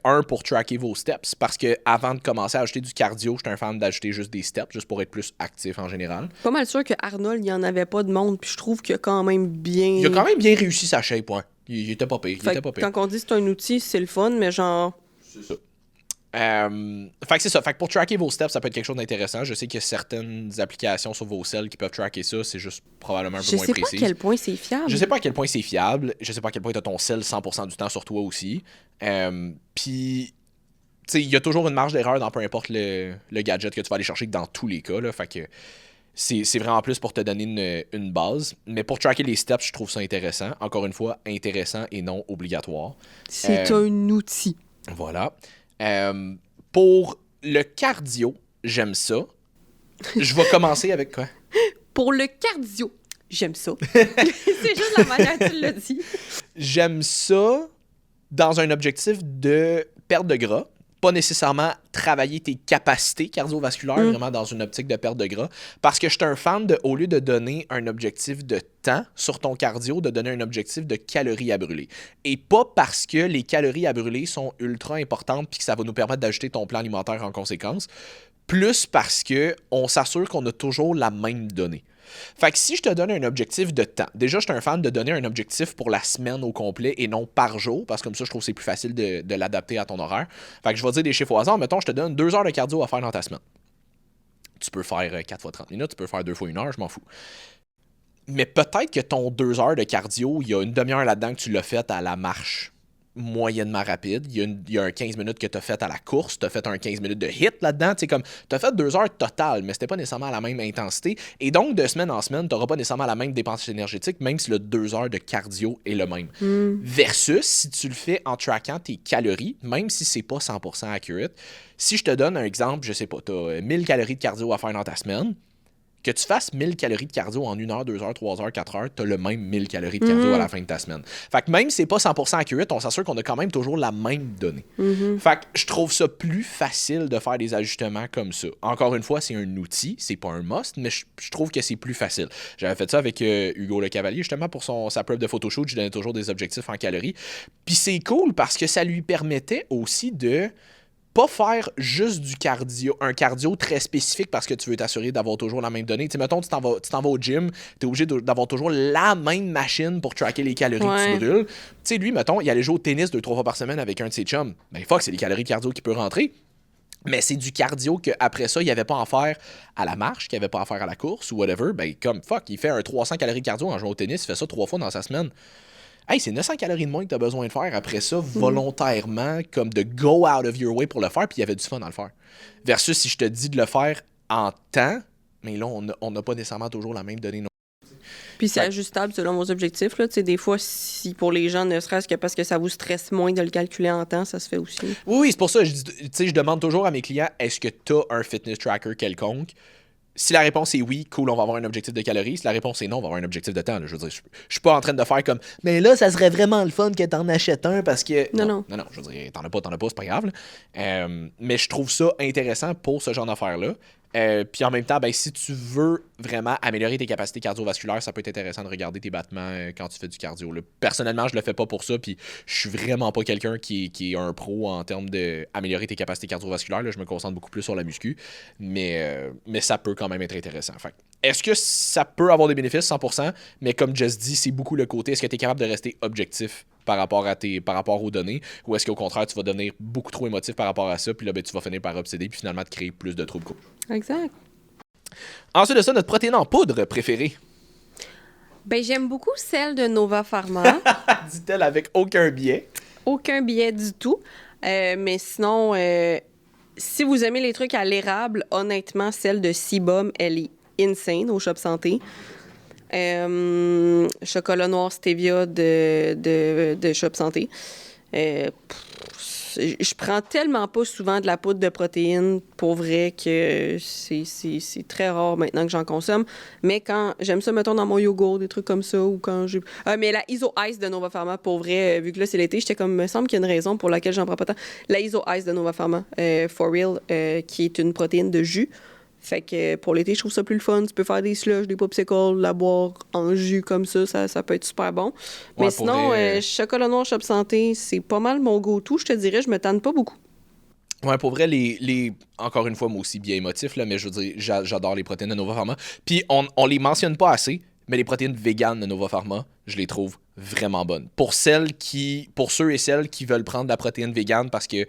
S2: Un, pour tracker vos steps, parce que avant de commencer à ajouter du cardio, j'étais un fan d'ajouter juste des steps, juste pour être plus actif en général.
S1: Pas mal sûr que Arnold, il n'y en avait pas de monde, puis je trouve qu'il a quand même bien...
S2: Il a quand même bien réussi sa shape, ouais. Il était pas pire.
S1: Quand on dit que c'est un outil, c'est le fun, mais genre...
S2: C'est ça. Fait que c'est ça. Fait que pour tracker vos steps, ça peut être quelque chose d'intéressant. Je sais qu'il y a certaines applications sur vos cells qui peuvent tracker ça. C'est juste probablement un peu moins précis.
S1: Je sais pas à quel point c'est fiable.
S2: Je sais pas à quel point c'est fiable. Je sais pas à quel point t'as ton cell 100% du temps sur toi aussi. Puis, tu sais, il y a toujours une marge d'erreur dans peu importe le gadget que tu vas aller chercher dans tous les cas. Là. Fait que c'est vraiment plus pour te donner une base. Mais pour tracker les steps, je trouve ça intéressant. Encore une fois, intéressant et non obligatoire.
S1: C'est un outil.
S2: Voilà. Pour le cardio, j'aime ça. Je vais commencer avec quoi?
S1: Pour le cardio, j'aime ça. C'est juste la manière dont tu l'as dit.
S2: J'aime ça dans un objectif de perte de gras. Pas nécessairement travailler tes capacités cardiovasculaires, vraiment dans une optique de perte de gras. Parce que je suis un fan de, au lieu de donner un objectif de temps sur ton cardio, de donner un objectif de calories à brûler. Et pas parce que les calories à brûler sont ultra importantes puis que ça va nous permettre d'ajuster ton plan alimentaire en conséquence. Plus parce que on s'assure qu'on a toujours la même donnée. Fait que si je te donne un objectif de temps, déjà, je suis un fan de donner un objectif pour la semaine au complet et non par jour, parce que comme ça, je trouve que c'est plus facile de l'adapter à ton horaire. Fait que je vais dire des chiffres au hasard. Mettons, je te donne 2 heures de cardio à faire dans ta semaine. Tu peux faire 4 fois 30 minutes, tu peux faire 2 fois 1 heure, je m'en fous. Mais peut-être que ton 2 heures de cardio, il y a une demi-heure là-dedans que tu l'as fait à la marche moyennement rapide. Il y a un 15 minutes que tu as fait à la course. Tu as fait un 15 minutes de hit là-dedans. Tu as fait 2 heures totales, mais c'était pas nécessairement à la même intensité. Et donc, de semaine en semaine, tu n'auras pas nécessairement la même dépense énergétique, même si le 2 heures de cardio est le même. Versus, si tu le fais en traquant tes calories, même si c'est pas 100% accurate, si je te donne un exemple, je sais pas, tu as 1000 calories de cardio à faire dans ta semaine, que tu fasses 1000 calories de cardio en 1 heure, 2 heures, 3 heures, 4 heures, tu as le même 1000 calories de cardio à la fin de ta semaine. Fait que même si c'est pas 100% accurate, on s'assure qu'on a quand même toujours la même donnée. Fait que je trouve ça plus facile de faire des ajustements comme ça. Encore une fois, c'est un outil, c'est pas un must, mais je trouve que c'est plus facile. J'avais fait ça avec Hugo Le Cavalier, justement, pour sa preuve de photoshoot, je donnais toujours des objectifs en calories. Puis c'est cool parce que ça lui permettait aussi de pas faire juste du cardio, un cardio très spécifique parce que tu veux t'assurer d'avoir toujours la même donnée. Tu sais, mettons, tu t'en vas au gym, tu es obligé d'avoir toujours la même machine pour tracker les calories que tu brûles. Tu sais, lui, mettons, il allait jouer au tennis 2-3 fois par semaine avec un de ses chums. Ben, fuck, c'est les calories de cardio qui peut rentrer. Mais c'est du cardio qu'après ça, il n'y avait pas à en faire à la marche, qu'il n'y avait pas à faire à la course ou whatever. Ben, comme fuck, il fait un 300 calories de cardio en jouant au tennis, il fait ça 3 fois dans sa semaine. Hey, c'est 900 calories de moins que tu as besoin de faire après ça, volontairement, comme de go out of your way pour le faire, puis il y avait du fun à le faire. Versus si je te dis de le faire en temps, mais là, on n'a pas nécessairement toujours la même donnée.
S1: Puis c'est ajustable selon vos objectifs. Là. Des fois, si pour les gens, ne serait-ce que parce que ça vous stresse moins de le calculer en temps, ça se fait aussi.
S2: Oui, c'est pour ça, je demande toujours à mes clients, est-ce que tu as un fitness tracker quelconque? Si la réponse est oui, cool, on va avoir un objectif de calories. Si la réponse est non, on va avoir un objectif de temps. Là. Je veux dire, je suis pas en train de faire comme mais là, ça serait vraiment le fun que t'en achètes un parce que. Non, je veux dire, t'en as pas, c'est pas grave. Mais je trouve ça intéressant pour ce genre d'affaires-là. Puis en même temps, ben, si tu veux vraiment améliorer tes capacités cardiovasculaires, ça peut être intéressant de regarder tes battements quand tu fais du cardio. Là. Personnellement, je le fais pas pour ça, puis je suis vraiment pas quelqu'un qui est un pro en termes d'améliorer tes capacités cardiovasculaires. Là. Je me concentre beaucoup plus sur la muscu, mais ça peut quand même être intéressant. Fait, est-ce que ça peut avoir des bénéfices 100%? Mais comme Jess dit, c'est beaucoup le côté, est-ce que tu es capable de rester objectif par rapport aux données, ou est-ce qu'au contraire, tu vas devenir beaucoup trop émotif par rapport à ça, puis là, ben, tu vas finir par obséder, puis finalement te créer plus de troubles.
S1: Exact.
S2: Ensuite de ça, notre protéine en poudre préférée.
S1: Ben, j'aime beaucoup celle de Nova Pharma.
S2: Dit-elle avec aucun biais.
S1: Aucun biais du tout. Mais sinon, si vous aimez les trucs à l'érable, honnêtement, celle de Cibum, elle est insane au Shop Santé. Chocolat noir stevia de Shop Santé. je prends tellement pas souvent de la poudre de protéines, pour vrai, que c'est très rare maintenant que j'en consomme. Mais quand j'aime ça, mettons, dans mon yogourt, des trucs comme ça, ou quand j'ai... mais la Iso Ice de Nova Pharma, pour vrai, vu que là, c'est l'été, j'étais comme, me semble qu'il y a une raison pour laquelle j'en prends pas tant. La Iso Ice de Nova Pharma, for real, qui est une protéine de jus. Fait que pour l'été, je trouve ça plus le fun. Tu peux faire des slushs, des popsicles, la boire en jus comme ça peut être super bon. Mais
S2: Ouais,
S1: sinon,
S2: vrai,
S1: chocolat noir Shop Santé, c'est pas mal mon go-to. Je te dirais, je me tanne pas beaucoup.
S2: Ouais, pour vrai, encore une fois, moi aussi, bien émotif, là, mais je veux dire, j'adore les protéines de Nova Pharma. Puis on les mentionne pas assez, mais les protéines véganes de Nova Pharma, je les trouve vraiment bonnes. Pour ceux et celles qui veulent prendre de la protéine végane parce qu'ils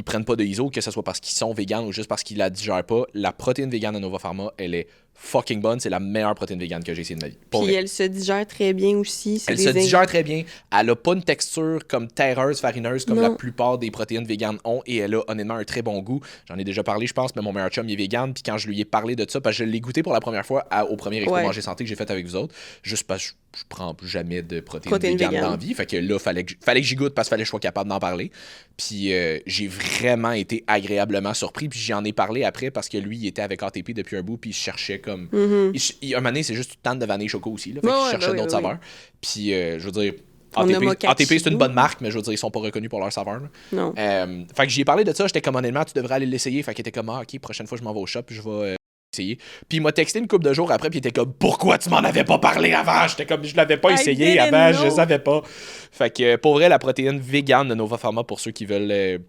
S2: prennent pas de ISO, que ce soit parce qu'ils sont véganes ou juste parce qu'ils la digèrent pas, la protéine végane de Nova Pharma, elle est fucking bonne. C'est la meilleure protéine végane que j'ai essayée de ma vie.
S1: Puis elle se digère très bien aussi.
S2: Elle se digère très bien. Elle a pas une texture comme terreuse, farineuse, comme la plupart des protéines véganes ont. Et elle a honnêtement un très bon goût. J'en ai déjà parlé, je pense, mais mon meilleur chum, il est végane. Puis quand je lui ai parlé de ça, parce que je l'ai goûté pour la première fois au premier Expo Manger Santé que j'ai fait avec vous autres, juste parce que je prends jamais de protéines véganes dans la vie. Fait que là, fallait que j'y goûte parce qu'il fallait que je sois capable d'en parler. Puis j'ai vraiment été agréablement surpris. Puis j'en ai parlé après parce que lui, il était avec ATP depuis un bout. Puis il cherchait comme. Un moment donné, c'est juste une tente de vanille choco aussi. Là, fait qu'il cherchait d'autres saveurs. Puis je veux dire. ATP, c'est une bonne marque, mais je veux dire, ils sont pas reconnus pour leur saveur. Là.
S1: Non.
S2: Fait que j'y ai parlé de ça. J'étais comme, honnêtement, tu devrais aller l'essayer. Fait qu'il était comme, ok, prochaine fois, je m'en vais au shop. Je vais. Essayer. Puis il m'a texté une couple de jours après, puis il était comme pourquoi tu m'en avais pas parlé avant? J'étais comme je l'avais pas essayé avant, je savais pas. Fait que pour vrai, la protéine végane de Nova Pharma, pour ceux qui veulent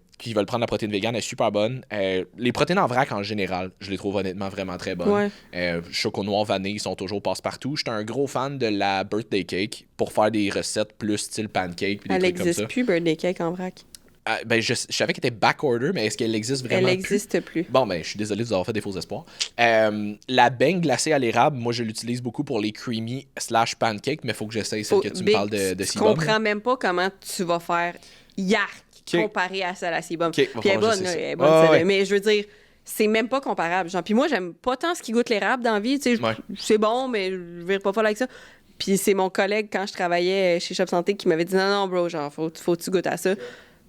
S2: prendre la protéine végane, est super bonne. Les protéines en vrac en général, je les trouve honnêtement vraiment très bonnes. Choco noir vanille sont toujours passe-partout. J'étais un gros fan de la birthday cake pour faire des recettes plus style pancake puis des trucs comme ça.
S1: Elle existe plus birthday cake en vrac.
S2: Je savais qu'elle était backorder, mais est-ce qu'elle existe vraiment
S1: Elle existe plus.
S2: Bon, ben, je suis désolé de vous avoir fait des faux espoirs. La beigne glacée à l'érable, moi, je l'utilise beaucoup pour les creamy / pancakes, mais il faut que j'essaye celle que tu me parles de
S1: Je
S2: Seabob.
S1: comprends même pas comment tu vas faire yark comparé à celle à Seabob.
S2: Puis
S1: elle est bonne, elle est bonne, mais je veux dire, c'est même pas comparable. Genre, puis moi, j'aime pas tant ce qui goûte l'érable dans la vie. Tu sais, c'est bon, mais je vais pas folle avec ça. Puis c'est mon collègue, quand je travaillais chez Shop Santé, qui m'avait dit non, bro, genre, faut que tu goûtes à ça.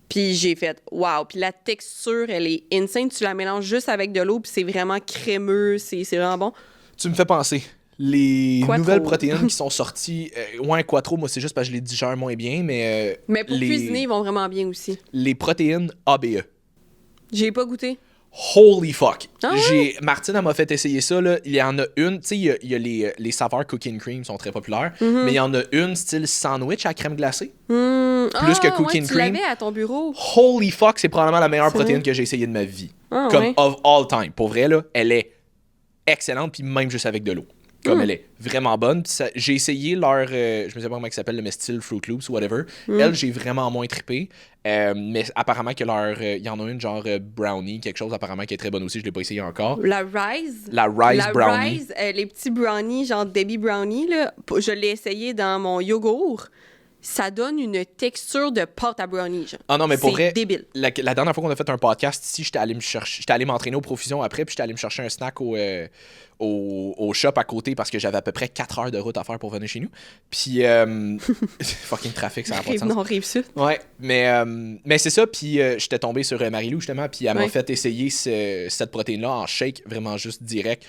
S1: Puis j'ai fait wow. Puis la texture, elle est insane. Tu la mélanges juste avec de l'eau, puis c'est vraiment crémeux. C'est vraiment bon.
S2: Tu me fais penser. Les nouvelles protéines qui sont sorties, Quattro, moi c'est juste parce que je les digère moins bien, mais
S1: pour cuisiner, ils vont vraiment bien aussi.
S2: Les protéines ABE.
S1: J'ai pas goûté.
S2: Holy fuck!
S1: Ah ouais?
S2: Martine, elle m'a fait essayer ça. Là. Il y en a une, tu sais, il y a les saveurs cookie and cream sont très populaires, mais il y en a une style sandwich à crème glacée. Plus que cookie and cream.
S1: Tu l'avais à ton bureau.
S2: Holy fuck, c'est probablement la meilleure protéine que j'ai essayée de ma vie. Comme of all time. Pour vrai, là, elle est excellente, puis même juste avec de l'eau. Comme elle est vraiment bonne. J'ai essayé leur. Je me sais pas comment elle s'appelle, mais style Fruit Loops ou whatever. Elle, j'ai vraiment moins trippé. Mais apparemment que leur. Il y en a une genre brownie, quelque chose apparemment qui est très bonne aussi. Je l'ai pas essayé encore.
S1: La Rise.
S2: La Rise brownie.
S1: Rise, les petits brownies, genre Debbie Brownie, là, je l'ai essayé dans mon yogourt. Ça donne une texture de pâte à brownie. Genre.
S2: Ah non, mais pour vrai,
S1: débile.
S2: La dernière fois qu'on a fait un podcast ici, j'étais allé m'entraîner au Profusion après, puis j'étais allé me chercher un snack au shop à côté parce que j'avais à peu près 4 heures de route à faire pour venir chez nous. Puis, fucking trafic, ça n'a pas de sens.
S1: Non, Rive-Sud.
S2: Ouais, mais c'est ça. Puis, j'étais tombé sur Marie-Lou, justement, puis elle m'a fait essayer cette protéine-là en shake, vraiment juste direct.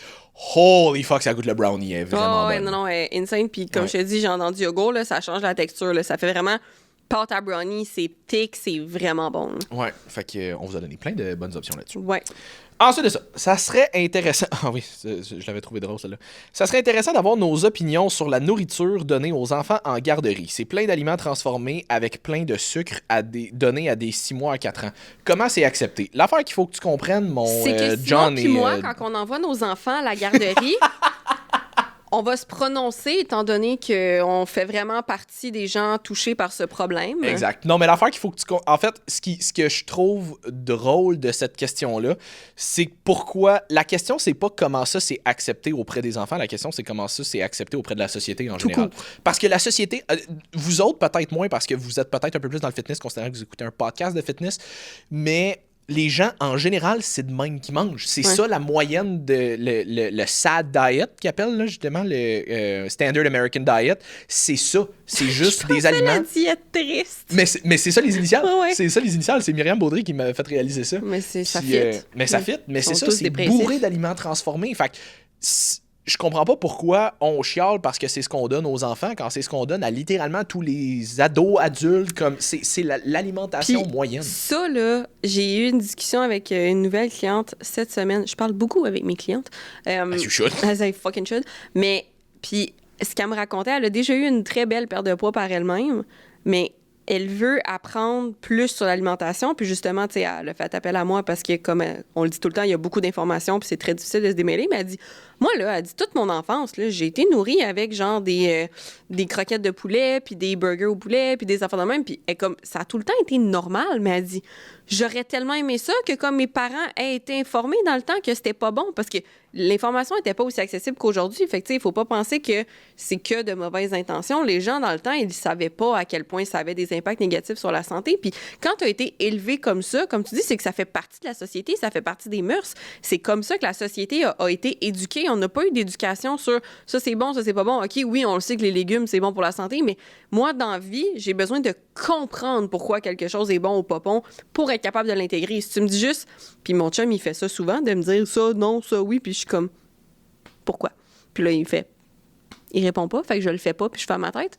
S2: Holy fuck, ça goûte le brownie, elle est vraiment bonne.
S1: Non, elle est insane. Puis, comme je te dis, genre dans du yogourt, là, ça change la texture. Là. Ça fait vraiment pâte à brownie, c'est thick, c'est vraiment bon.
S2: Ouais, fait qu'on vous a donné plein de bonnes options là-dessus.
S1: Ouais.
S2: Ensuite de ça serait intéressant... Ah oui, je l'avais trouvé drôle, celle-là. Ça serait intéressant d'avoir nos opinions sur la nourriture donnée aux enfants en garderie. C'est plein d'aliments transformés avec plein de sucre donnés à des 6 mois à 4 ans. Comment c'est accepté? L'affaire qu'il faut que tu comprennes, mon
S1: John et... C'est que moi, quand on envoie nos enfants à la garderie... On va se prononcer étant donné qu'on fait vraiment partie des gens touchés par ce problème.
S2: Exact. Non, mais l'affaire qu'il faut que tu... En fait, ce que je trouve drôle de cette question-là, c'est pourquoi... La question, c'est pas comment ça c'est accepté auprès des enfants. La question, c'est comment ça c'est accepté auprès de la société en général. Parce que la société... vous autres, peut-être moins, parce que vous êtes peut-être un peu plus dans le fitness, considérant que vous écoutez un podcast de fitness, mais... les gens, en général, c'est de même qu'ils mangent. C'est
S1: Ouais.
S2: ça la moyenne de le SAD diet qu'ils appellent, là, justement, le Standard American Diet. C'est ça. C'est juste des
S1: C'est la
S2: aliments.
S1: diète triste.
S2: Mais c'est ça les initiales.
S1: Ouais.
S2: C'est ça les initiales. C'est Myriam Baudry qui m'a fait réaliser ça.
S1: Mais ça
S2: Puis,
S1: fit.
S2: mais ça fit. Mais
S1: Ils
S2: c'est
S1: sont
S2: ça,
S1: tous
S2: c'est
S1: dépressifs.
S2: bourré d'aliments transformés. Fait que je comprends pas pourquoi on chiale parce que c'est ce qu'on donne aux enfants quand c'est ce qu'on donne à littéralement tous les ados, adultes. Comme c'est l'alimentation
S1: Puis,
S2: moyenne.
S1: Ça, là, j'ai eu une discussion avec une nouvelle cliente cette semaine. Je parle beaucoup avec mes clientes.
S2: As you should.
S1: As I fucking should. Mais, puis, ce qu'elle me racontait, elle a déjà eu une très belle perte de poids par elle-même, mais elle veut apprendre plus sur l'alimentation. Puis justement, tu sais, elle a fait appel à moi parce que, comme on le dit tout le temps, il y a beaucoup d'informations puis c'est très difficile de se démêler. Mais elle dit, moi, là, elle dit, toute mon enfance, là, j'ai été nourrie avec, genre, des croquettes de poulet puis des burgers au poulet puis des affaires de même. Puis comme, ça a tout le temps été normal. Mais elle dit, j'aurais tellement aimé ça que comme mes parents aient été informés dans le temps que c'était pas bon parce que l'information n'était pas aussi accessible qu'aujourd'hui. Fait que, tu sais, il faut pas penser que c'est que de mauvaises intentions. Les gens, dans le temps, ils savaient pas à quel point ça avait des impacts négatifs sur la santé. Puis quand tu as été élevé comme ça, comme tu dis, c'est que ça fait partie de la société, ça fait partie des mœurs. C'est comme ça que la société a été éduquée. On n'a pas eu d'éducation sur ça, c'est bon, ça, c'est pas bon. OK, oui, on le sait que les légumes, c'est bon pour la santé, mais moi, dans la vie, j'ai besoin de comprendre pourquoi quelque chose est bon ou pas bon pour être capable de l'intégrer. Si tu me dis juste, puis mon chum, il fait ça souvent, de me dire ça, non, ça, oui, puis je suis comme, pourquoi? Puis là, il répond pas, fait que je le fais pas, puis je fais à ma tête.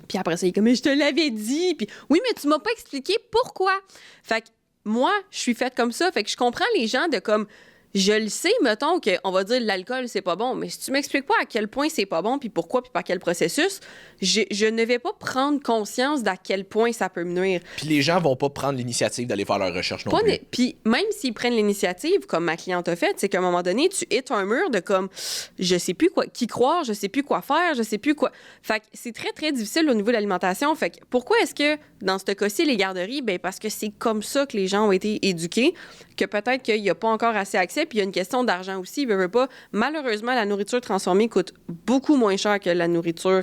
S1: Puis après ça, il est comme, mais je te l'avais dit, puis oui, mais tu m'as pas expliqué pourquoi. Fait que moi, je suis faite comme ça, fait que je comprends les gens de comme, je le sais, mettons qu'on va dire l'alcool, c'est pas bon, mais si tu m'expliques pas à quel point c'est pas bon, puis pourquoi, puis par quel processus, je ne vais pas prendre conscience d'à quel point ça peut me nuire.
S2: Puis les gens vont pas prendre l'initiative d'aller faire leur recherche non plus.
S1: Puis même s'ils prennent l'initiative, comme ma cliente a fait, c'est qu'à un moment donné, tu hits un mur de comme, je sais plus quoi, qui croire, je sais plus quoi faire, je sais plus quoi. Fait que c'est très, très difficile au niveau de l'alimentation. Fait que pourquoi est-ce que, dans ce cas-ci, les garderies, ben parce que c'est comme ça que les gens ont été éduqués, que peut-être qu'il n'y a pas encore assez accès, puis il y a une question d'argent aussi, veut pas. Malheureusement, la nourriture transformée coûte beaucoup moins cher que la nourriture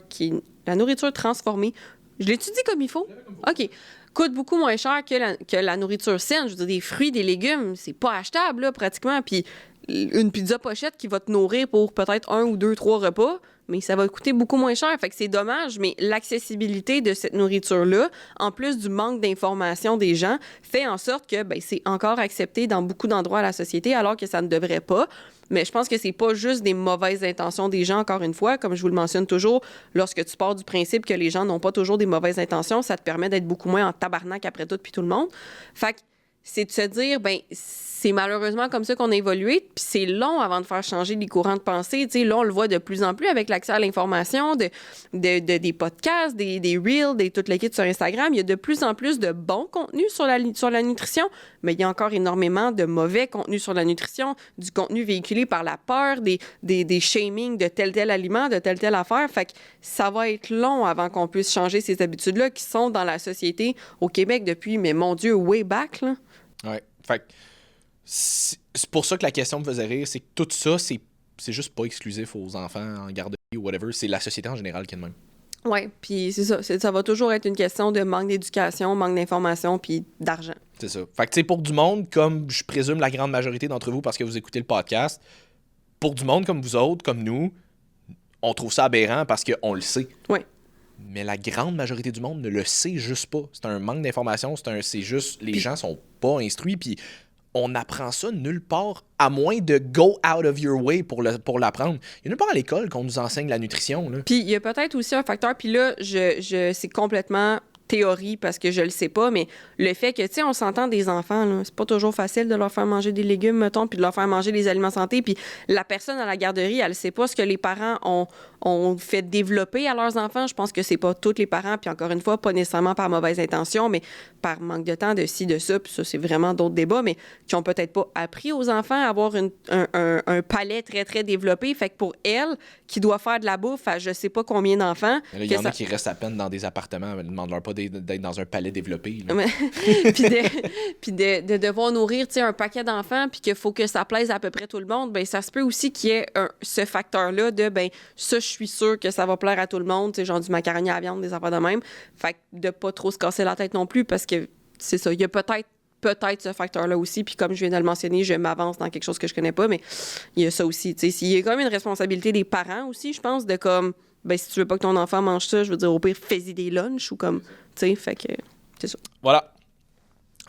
S1: transformée. Je l'étudie comme il faut? OK. Coûte beaucoup moins cher que la nourriture saine. Je veux dire, des fruits, des légumes, c'est pas achetable, là, pratiquement. Puis une pizza pochette qui va te nourrir pour peut-être 1 ou 2, 3 repas, mais ça va coûter beaucoup moins cher. Fait que c'est dommage, mais l'accessibilité de cette nourriture-là, en plus du manque d'information des gens, fait en sorte que c'est encore accepté dans beaucoup d'endroits à la société, alors que ça ne devrait pas. Mais je pense que c'est pas juste des mauvaises intentions des gens, encore une fois. Comme je vous le mentionne toujours, lorsque tu pars du principe que les gens n'ont pas toujours des mauvaises intentions, ça te permet d'être beaucoup moins en tabarnak après tout puis tout le monde. Fait que c'est de se dire, c'est malheureusement comme ça qu'on a évolué, puis c'est long avant de faire changer les courants de pensée. Tu sais, là, on le voit de plus en plus avec l'accès à l'information, des podcasts, des reels, toutes les kits sur Instagram. Il y a de plus en plus de bons contenus sur la nutrition, mais il y a encore énormément de mauvais contenus sur la nutrition, du contenu véhiculé par la peur, des shamings de tel aliment, de telle affaire. Fait que ça va être long avant qu'on puisse changer ces habitudes-là qui sont dans la société au Québec depuis, mais mon Dieu, way back, là.
S2: Ouais. Fait que c'est pour ça que la question me faisait rire, c'est que tout ça, c'est juste pas exclusif aux enfants en garderie ou whatever, c'est la société en général qui est de même.
S1: Oui, puis c'est ça. Ça va toujours être une question de manque d'éducation, manque d'information, puis d'argent.
S2: C'est ça. Fait que, tu sais, pour du monde, comme je présume la grande majorité d'entre vous, parce que vous écoutez le podcast, pour du monde comme vous autres, comme nous, on trouve ça aberrant parce qu'on le sait.
S1: Oui.
S2: Mais la grande majorité du monde ne le sait juste pas. C'est un manque d'information, c'est juste... Les gens sont pas instruits, puis on apprend ça nulle part, à moins de go out of your way pour l'apprendre. Il y a nulle part à l'école qu'on nous enseigne la nutrition, là.
S1: Puis il y a peut-être aussi un facteur, puis là, c'est complètement théorie parce que je le sais pas, mais le fait que, tu sais, on s'entend des enfants, là, c'est pas toujours facile de leur faire manger des légumes, mettons, puis de leur faire manger des aliments santé, puis la personne à la garderie, elle sait pas ce que les parents ont fait développer à leurs enfants. Je pense que c'est pas tous les parents, puis encore une fois, pas nécessairement par mauvaise intention, mais par manque de temps, de ci, de ça, puis ça, c'est vraiment d'autres débats, mais qui ont peut-être pas appris aux enfants à avoir un palais très, très développé. Fait que pour elle, qui doit faire de la bouffe à je sais pas combien d'enfants...
S2: Il y en a qui restent à peine dans des appartements, ne demande-leur pas d'être dans un palais développé.
S1: Puis de devoir nourrir un paquet d'enfants, puis qu'il faut que ça plaise à peu près tout le monde, ça se peut aussi qu'il y ait ce facteur-là de ça, je suis sûre que ça va plaire à tout le monde, genre du macaroni à la viande, des affaires de même. Fait que de pas trop se casser la tête non plus, parce que c'est ça, il y a peut-être peut-être ce facteur-là aussi. Puis comme je viens de le mentionner, je m'avance dans quelque chose que je connais pas, mais il y a ça aussi. Tu sais, il y a quand même une responsabilité des parents aussi, je pense, de comme, ben si tu veux pas que ton enfant mange ça, je veux dire, au pire, fais-y des lunchs ou comme, tu sais, fait que c'est ça.
S2: Voilà.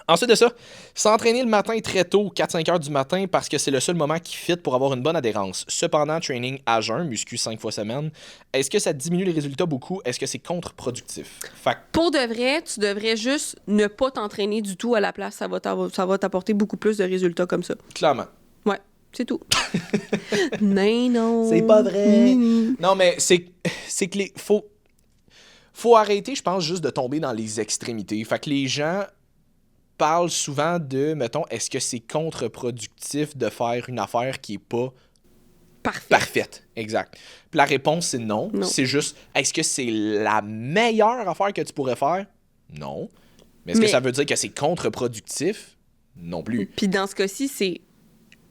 S2: Ensuite de ça, s'entraîner le matin très tôt, 4-5 heures du matin, parce que c'est le seul moment qui fit pour avoir une bonne adhérence. Cependant, training à jeun, muscu 5 fois semaine, est-ce que ça diminue les résultats beaucoup? Est-ce que c'est contre-productif? Fait que
S1: Pour de vrai, tu devrais juste ne pas t'entraîner du tout à la place. Ça va t'apporter beaucoup plus de résultats comme ça.
S2: clairement.
S1: Ouais, c'est tout. Non.
S2: C'est pas vrai. Non, mais c'est que faut arrêter, je pense, juste de tomber dans les extrémités. Fait que les gens parlent souvent de, mettons, est-ce que c'est contre-productif de faire une affaire qui est pas parfaite? Exact. Puis la réponse, c'est non.
S1: Non.
S2: C'est juste, est-ce que c'est la meilleure affaire que tu pourrais faire? Non. Mais est-ce que ça veut dire que c'est contre-productif? Non plus.
S1: Puis dans ce cas-ci,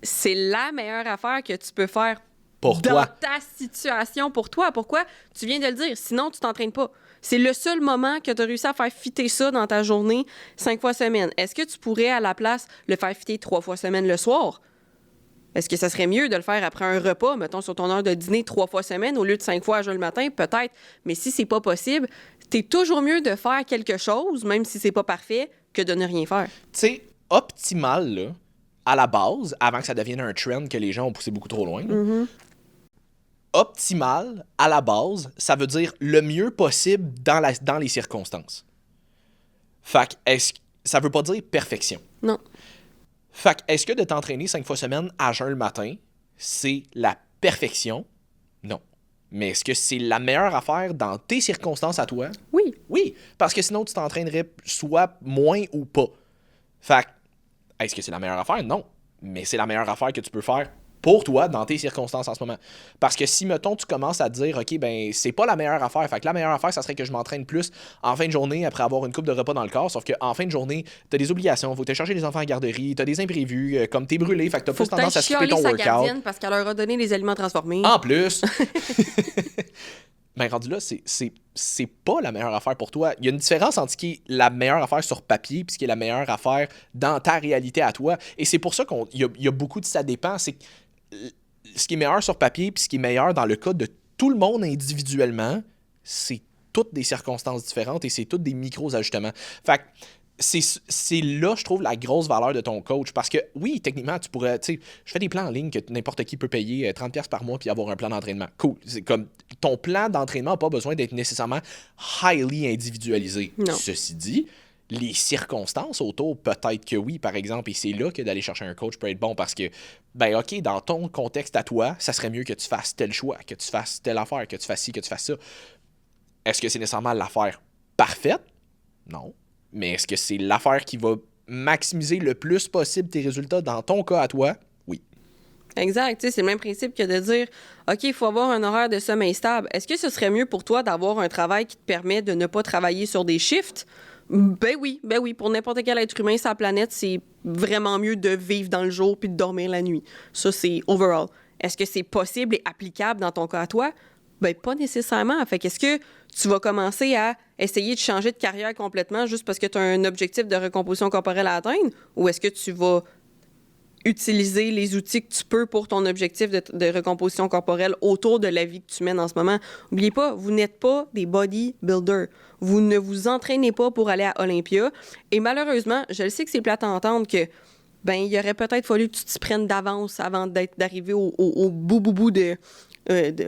S1: c'est la meilleure affaire que tu peux faire
S2: Pour
S1: dans
S2: toi.
S1: ta situation pour toi. Pourquoi? Tu viens de le dire. Sinon, tu t'entraînes pas. C'est le seul moment que tu as réussi à faire fitter ça dans ta journée 5 fois semaine. Est-ce que tu pourrais, à la place, le faire fitter 3 fois semaine le soir? Est-ce que ça serait mieux de le faire après un repas, mettons, sur ton heure de dîner 3 fois semaine au lieu de 5 fois à jeun le matin? Peut-être. Mais si c'est pas possible, t'es toujours mieux de faire quelque chose, même si c'est pas parfait, que de ne rien faire.
S2: Tu sais, optimal, là, à la base, avant que ça devienne un trend que les gens ont poussé beaucoup trop loin, là, optimal, à la base, ça veut dire le mieux possible dans les circonstances. Fait que, ça veut pas dire perfection.
S1: Non.
S2: Fait que, est-ce que de t'entraîner 5 fois semaine à jeun le matin, c'est la perfection? Non. Mais est-ce que c'est la meilleure affaire dans tes circonstances à toi?
S1: Oui.
S2: Oui, parce que sinon, tu t'entraînerais soit moins ou pas. Fait que, est-ce que c'est la meilleure affaire? Non. Mais c'est la meilleure affaire que tu peux faire pour toi dans tes circonstances en ce moment. Parce que si, mettons, tu commences à te dire, OK, ben, c'est pas la meilleure affaire. Fait que la meilleure affaire, ça serait que je m'entraîne plus en fin de journée après avoir une coupe de repas dans le corps. Sauf qu'en fin de journée, t'as des obligations, faut que t'aies chercher les enfants à la garderie, t'as des imprévus, comme t'es brûlé, fait que t'as
S1: Faut
S2: plus
S1: que
S2: tendance à
S1: t'ailles
S2: skipper ton
S1: chialer sa
S2: workout.
S1: gardienne parce qu'elle leur a donné les aliments transformés.
S2: En plus, ben rendu là, c'est pas la meilleure affaire pour toi. Il y a une différence entre ce qui est la meilleure affaire sur papier et ce qui est la meilleure affaire dans ta réalité à toi. Et c'est pour ça qu'il y a beaucoup de ça dépend. C'est que ce qui est meilleur sur papier puis ce qui est meilleur dans le cas de tout le monde individuellement, c'est toutes des circonstances différentes et c'est toutes des micros ajustements. Fait que c'est là, je trouve, la grosse valeur de ton coach. Parce que, oui, techniquement, tu pourrais, tu sais, je fais des plans en ligne que n'importe qui peut payer 30$ par mois puis avoir un plan d'entraînement. Cool. C'est comme, ton plan d'entraînement n'a pas besoin d'être nécessairement highly individualisé.
S1: Non.
S2: Ceci dit, les circonstances autour, peut-être que oui, par exemple, et c'est là que d'aller chercher un coach peut être bon parce que, ben, OK, dans ton contexte à toi, ça serait mieux que tu fasses tel choix, que tu fasses telle affaire, que tu fasses ci, que tu fasses ça. Est-ce que c'est nécessairement l'affaire parfaite? Non. Mais est-ce que c'est l'affaire qui va maximiser le plus possible tes résultats dans ton cas à toi? Oui.
S1: Exact. C'est le même principe que de dire, OK, il faut avoir un horaire de sommeil stable. Est-ce que ce serait mieux pour toi d'avoir un travail qui te permet de ne pas travailler sur des shifts? Ben oui. Pour n'importe quel être humain sur la planète, c'est vraiment mieux de vivre dans le jour puis de dormir la nuit. Ça, c'est overall. Est-ce que c'est possible et applicable dans ton cas à toi? Ben, pas nécessairement. Fait qu'est-ce que tu vas commencer à essayer de changer de carrière complètement juste parce que tu as un objectif de recomposition corporelle à atteindre? Ou est-ce que tu vas utiliser les outils que tu peux pour ton objectif de recomposition corporelle autour de la vie que tu mènes en ce moment? N'oubliez pas, vous n'êtes pas des bodybuilders. Vous ne vous entraînez pas pour aller à Olympia. Et malheureusement, je le sais que c'est plate à entendre que ben il aurait peut-être fallu que tu t'y prennes d'avance avant d'arriver au bout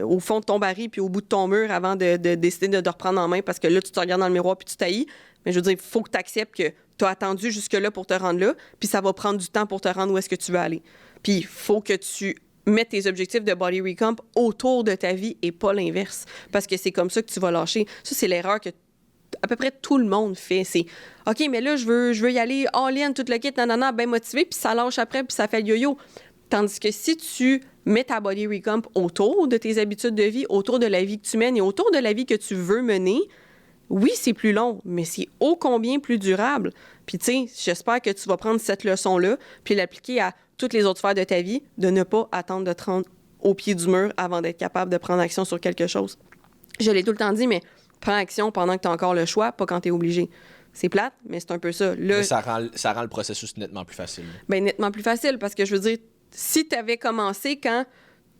S1: au fond de ton baril puis au bout de ton mur avant de décider de reprendre en main parce que là, tu te regardes dans le miroir puis tu taillis. Mais je veux dire, il faut que tu acceptes que tu as attendu jusque-là pour te rendre là, puis ça va prendre du temps pour te rendre où est-ce que tu veux aller. Puis il faut que tu mettes tes objectifs de body recomp autour de ta vie et pas l'inverse. Parce que c'est comme ça que tu vas lâcher. Ça, c'est l'erreur que à peu près tout le monde fait. C'est OK, mais là, je veux y aller all-in, tout le kit, nanana, bien motivé, puis ça lâche après, puis ça fait le yo-yo. Tandis que si tu mets ta body recomp autour de tes habitudes de vie, autour de la vie que tu mènes et autour de la vie que tu veux mener, oui, c'est plus long, mais c'est ô combien plus durable. Puis tu sais, j'espère que tu vas prendre cette leçon-là puis l'appliquer à toutes les autres sphères de ta vie, de ne pas attendre de te rendre au pied du mur avant d'être capable de prendre action sur quelque chose. Je l'ai tout le temps dit, mais prends action pendant que tu as encore le choix, pas quand tu es obligé. C'est plate, mais c'est un peu ça. Là,
S2: Mais ça rend le processus nettement plus facile.
S1: ben, nettement plus facile parce que je veux dire, si tu avais commencé quand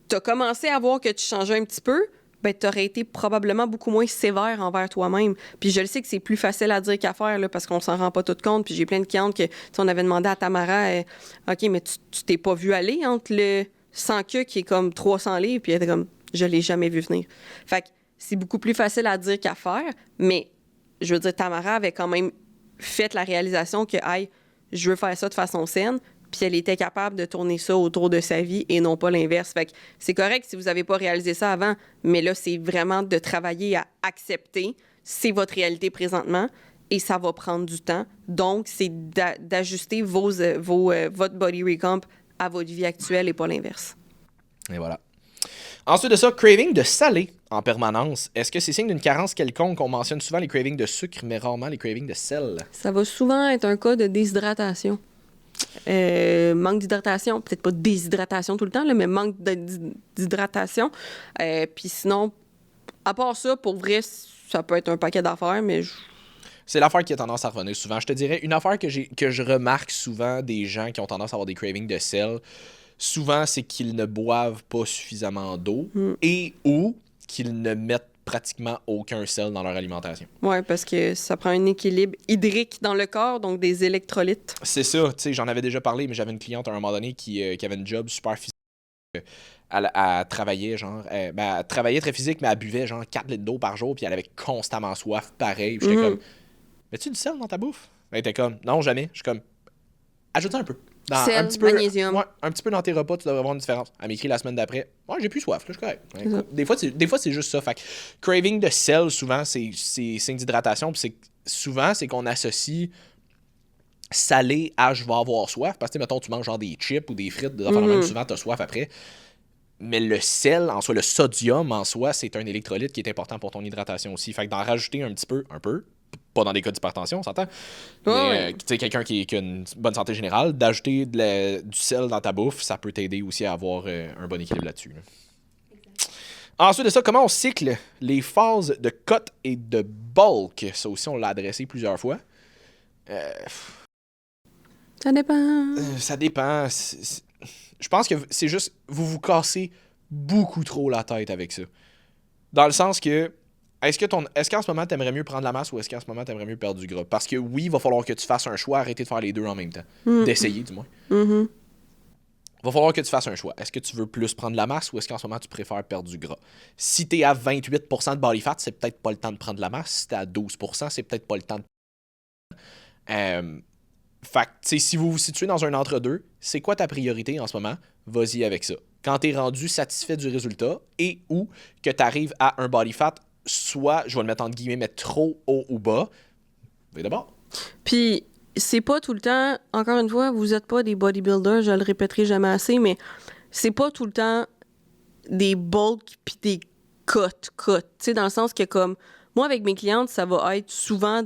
S1: tu as commencé à voir que tu changeais un petit peu, ben, tu aurais été probablement beaucoup moins sévère envers toi-même. Puis je le sais que c'est plus facile à dire qu'à faire là, parce qu'on s'en rend pas tout compte. Puis j'ai plein de clientes que, tu sais, on avait demandé à Tamara, OK, mais tu t'es pas vu aller entre le 100 queues qui est comme 300 livres, puis elle était comme, je l'ai jamais vu venir. Fait que c'est beaucoup plus facile à dire qu'à faire, mais je veux dire, Tamara avait quand même fait la réalisation que, hey, je veux faire ça de façon saine, puis elle était capable de tourner ça autour de sa vie et non pas l'inverse. Fait que c'est correct si vous n'avez pas réalisé ça avant, mais là, c'est vraiment de travailler à accepter, c'est votre réalité présentement et ça va prendre du temps. Donc, c'est d'ajuster votre body recomp à votre vie actuelle et pas l'inverse.
S2: Et voilà. Ensuite de ça, craving de salé en permanence. Est-ce que c'est signe d'une carence quelconque? On mentionne souvent les cravings de sucre, mais rarement les cravings de sel.
S1: Ça va souvent être un cas de déshydratation. Manque d'hydratation, peut-être pas déshydratation tout le temps, là, mais manque d'hydratation. Puis sinon, à part ça, pour vrai, ça peut être un paquet d'affaires, mais...
S2: C'est l'affaire qui a tendance à revenir souvent. Je te dirais, une affaire que je remarque souvent des gens qui ont tendance à avoir des cravings de sel, souvent, c'est qu'ils ne boivent pas suffisamment d'eau et ou qu'ils ne mettent pratiquement aucun sel dans leur alimentation.
S1: Oui, parce que ça prend un équilibre hydrique dans le corps, donc des électrolytes.
S2: C'est ça, tu sais, j'en avais déjà parlé, mais j'avais une cliente à un moment donné qui avait une job super physique. Elle travaillait, genre, elle travaillait très physique, mais elle buvait, genre, 4 litres d'eau par jour, puis elle avait constamment soif, pareil. J'étais comme, mets-tu du sel dans ta bouffe? Elle était comme, non, jamais. Je suis comme, ajoute un peu.
S1: Sel,
S2: un petit peu,
S1: magnésium.
S2: Ouais, un petit peu dans tes repas, tu devrais avoir une différence. Elle m'écrit la semaine d'après, ouais, j'ai plus soif, là, je suis correct. Ouais, des fois, c'est juste ça. Fait que craving de sel, souvent, c'est signe d'hydratation, puis souvent, c'est qu'on associe salé à je vais avoir soif. Parce que, mettons, tu manges genre des chips ou des frites, des affaires de même, souvent, tu as soif après. Mais le sel, en soi, le sodium, en soi, c'est un électrolyte qui est important pour ton hydratation aussi. Fait que d'en rajouter un peu, pas dans des cas d'hypertension, on s'entend. Mais, tu sais, quelqu'un qui a une bonne santé générale, d'ajouter du sel dans ta bouffe, ça peut t'aider aussi à avoir un bon équilibre là-dessus. Là. Ensuite de ça, comment on cycle les phases de cut et de bulk? Ça aussi, on l'a adressé plusieurs fois.
S1: Ça dépend.
S2: Ça dépend. Je pense que c'est juste, vous cassez beaucoup trop la tête avec ça. Dans le sens que, est-ce qu'en ce moment, t'aimerais mieux prendre la masse ou est-ce qu'en ce moment, t'aimerais mieux perdre du gras? Parce que oui, il va falloir que tu fasses un choix, arrêter de faire les deux en même temps. D'essayer, du moins. Il va falloir que tu fasses un choix. Est-ce que tu veux plus prendre la masse ou est-ce qu'en ce moment, tu préfères perdre du gras? Si t'es à 28% de body fat, c'est peut-être pas le temps de prendre la masse. Si t'es à 12%, c'est peut-être pas le temps de... Fait que, si vous vous situez dans un entre-deux, c'est quoi ta priorité en ce moment? Vas-y avec ça. Quand t'es rendu satisfait du résultat et ou que t'arrives à un body fat, soit, je vais le mettre entre guillemets, mais trop haut ou bas, va d'abord.
S1: Puis, c'est pas tout le temps, encore une fois, vous êtes pas des bodybuilders, je le répéterai jamais assez, mais c'est pas tout le temps des bulks puis des cuts. Tu sais, dans le sens que, comme, moi, avec mes clientes, ça va être souvent